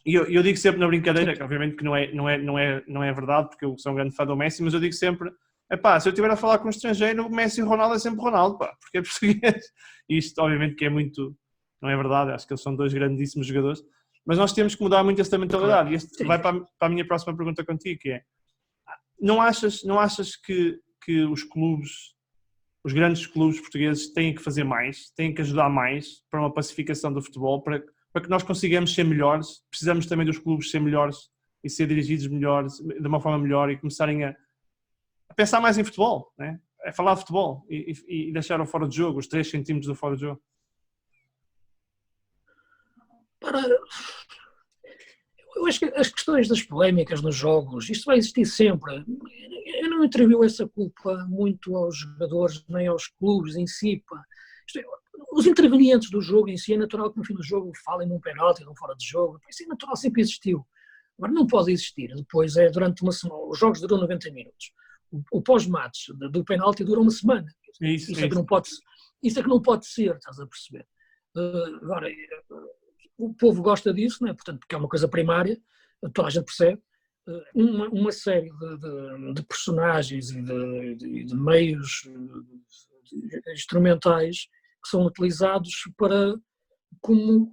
E eu digo sempre na brincadeira, que obviamente que não é verdade, porque eu sou um grande fã do Messi, mas eu digo sempre: se eu estiver a falar com um estrangeiro, o Messi e o Ronaldo é sempre Ronaldo, porque é português. E isto obviamente que é muito, não é verdade, acho que eles são dois grandíssimos jogadores, mas nós temos que mudar muito esta mentalidade. E este vai para a minha próxima pergunta contigo, que é: não achas que os clubes, os grandes clubes portugueses têm que fazer mais, têm que ajudar mais para uma pacificação do futebol, para que nós consigamos ser melhores? Precisamos também dos clubes ser melhores e ser dirigidos melhor, de uma forma melhor, e começarem a pensar mais em futebol, né? A falar de futebol e deixar o fora de jogo, os 3 centímetros do fora de jogo. Eu acho que as questões das polémicas nos jogos, isto vai existir sempre. Eu não atribuo essa culpa muito aos jogadores, nem aos clubes em si. Os intervenientes do jogo em si, é natural que no fim do jogo falem num penalti, num fora de jogo. Isso é natural, sempre existiu. Agora não pode existir. Depois durante uma semana, os jogos duram 90 minutos. O pós-match do penalti dura uma semana. Isso é que não pode ser, estás a perceber? Agora, o povo gosta disso, não é? Portanto, porque é uma coisa primária, toda a gente percebe. Uma série de personagens e de meios instrumentais que são utilizados para como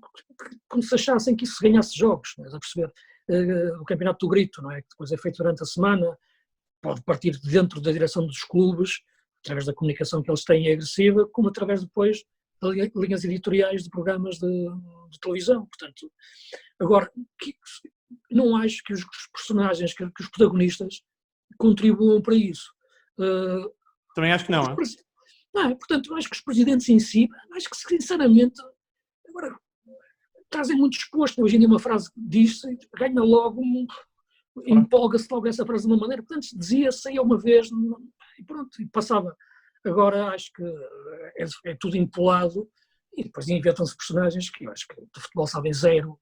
se achassem que isso ganhasse jogos, não é? A perceber? O campeonato do grito, não é? Que depois é feito durante a semana, pode partir dentro da direção dos clubes, através da comunicação que eles têm agressiva, como através depois de linhas editoriais de programas de televisão. Portanto, agora, não acho que os personagens, que os protagonistas contribuam para isso. Também acho que não, é? Não, portanto, acho que os presidentes em si, acho que sinceramente, agora, trazem muito exposto. Hoje em dia uma frase diz-se, ganha logo, empolga-se logo essa frase de uma maneira. Portanto, dizia-se, saía uma vez e pronto, e passava. Agora acho que é tudo empolado e depois inventam-se personagens que eu acho que de futebol sabem zero,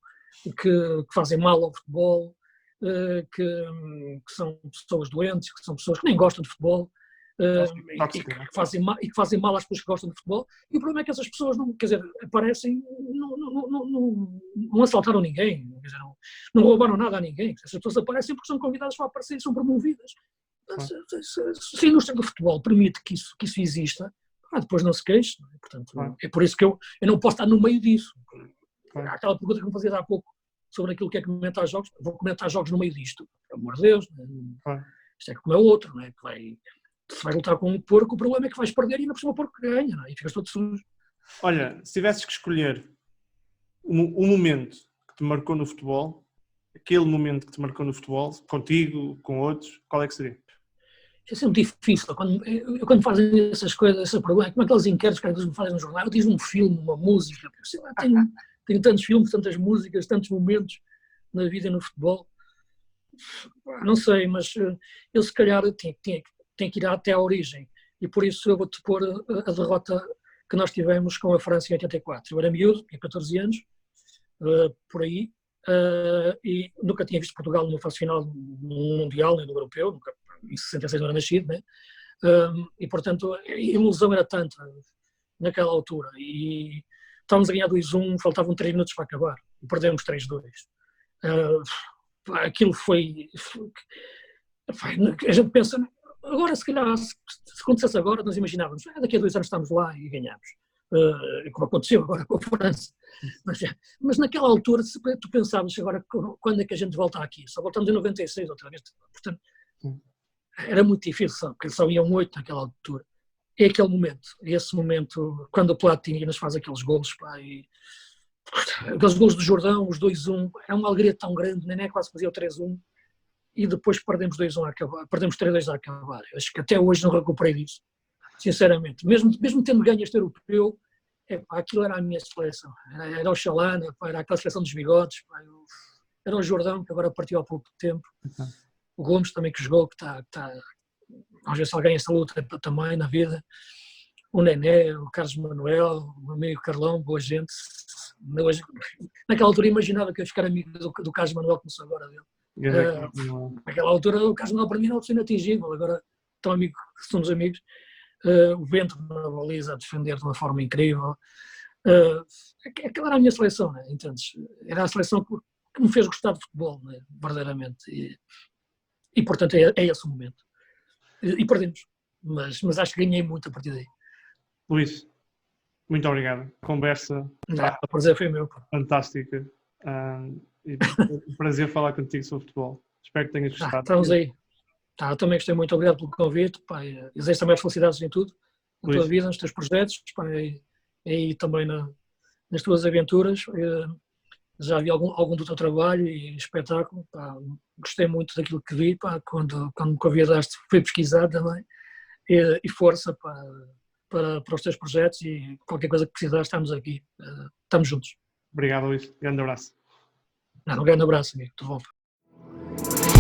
que fazem mal ao futebol, que são pessoas doentes, que são pessoas que nem gostam de futebol, e que fazem mal às pessoas que gostam de futebol. E o problema é que essas pessoas não, quer dizer, aparecem, não assaltaram ninguém, quer dizer, não roubaram nada a ninguém. Essas pessoas aparecem porque são convidadas para aparecer e são promovidas. Se a indústria do futebol permite que isso exista, depois não se queixe. Portanto, é por isso que eu não posso estar no meio disso. Há aquela pergunta que me fazias há pouco sobre aquilo que é comentar jogos. Vou comentar jogos no meio disto, pelo amor de Deus. Isto é como é outro, não é? Se vai lutar com um porco, o problema é que vais perder e ainda por cima o porco ganha, não é? E ficas todo sujo. Olha, se tivesses que escolher um momento que te marcou no futebol, aquele momento que te marcou no futebol, contigo, com outros, qual é que seria? É sempre difícil. Quando fazem essas coisas, essa pergunta, como aqueles inquéritos que eles me fazem no jornal, eu diz um filme, uma música. Tenho tantos filmes, tantas músicas, tantos momentos na vida e no futebol. Não sei, mas eu se calhar tenho que ir até à origem. E por isso eu vou-te pôr a derrota que nós tivemos com a França em 84. Eu era miúdo, tinha 14 anos, por aí, e nunca tinha visto Portugal numa fase final no Mundial, nem no Europeu, nunca, em 66 não era nascido, né? E portanto a ilusão era tanta naquela altura, e estávamos a ganhar 2-1, faltavam 3 minutos para acabar, e perdemos 3-2. Aquilo foi... A gente pensa, agora se calhar, se acontecesse agora, nós imaginávamos, daqui a 2 anos estamos lá e ganhamos. Como aconteceu agora com a França. Mas naquela altura, tu pensavas agora, quando é que a gente volta aqui? Só voltamos em 96 outra vez. Portanto, era muito difícil, porque só iam 8 naquela altura. É aquele momento, esse momento, quando o Platini nos faz aqueles golos, aqueles golos do Jordão, os 2-1, é uma alegria tão grande, nem é quase fazia o 3-1, e depois perdemos 2-1 a acabar, perdemos 3-2 a acabar. Eu acho que até hoje não recuperei disso, sinceramente. Mesmo tendo ganho este europeu, aquilo era a minha seleção. Era o Chalana, era aquela seleção dos bigodes, era o Jordão, que agora partiu há pouco tempo. O Gomes também que jogou, que está às vezes alguém essa luta também na vida. O Nené, o Carlos Manuel, o amigo Carlão, boa gente. Naquela altura imaginava que ia ficar amigo do Carlos Manuel, como sou agora dele. Naquela altura o Carlos Manuel para mim não foi inatingível, agora tão amigo, somos amigos. O Bento na baliza a defender de uma forma incrível. Aquela era a minha seleção, né? Entendes? Era a seleção que me fez gostar de futebol, né? Verdadeiramente. E portanto é esse o momento. E perdemos, mas acho que ganhei muito a partir daí. Luís, muito obrigado. Conversa O prazer foi meu. Fantástica. E prazer falar contigo sobre futebol. Espero que tenhas gostado. Estamos aí. Eu também gostei muito, obrigado pelo convite. Desejo também as felicidades em tudo, na tua vida, nos teus projetos, e também nas tuas aventuras. já vi algum do teu trabalho e espetáculo, pá, gostei muito daquilo que vi, pá, quando me convidaste fui pesquisar também, e força para os teus projetos e qualquer coisa que precisares, estamos aqui, estamos juntos. Obrigado, Luís. Grande abraço. Um grande abraço, amigo, tudo bom.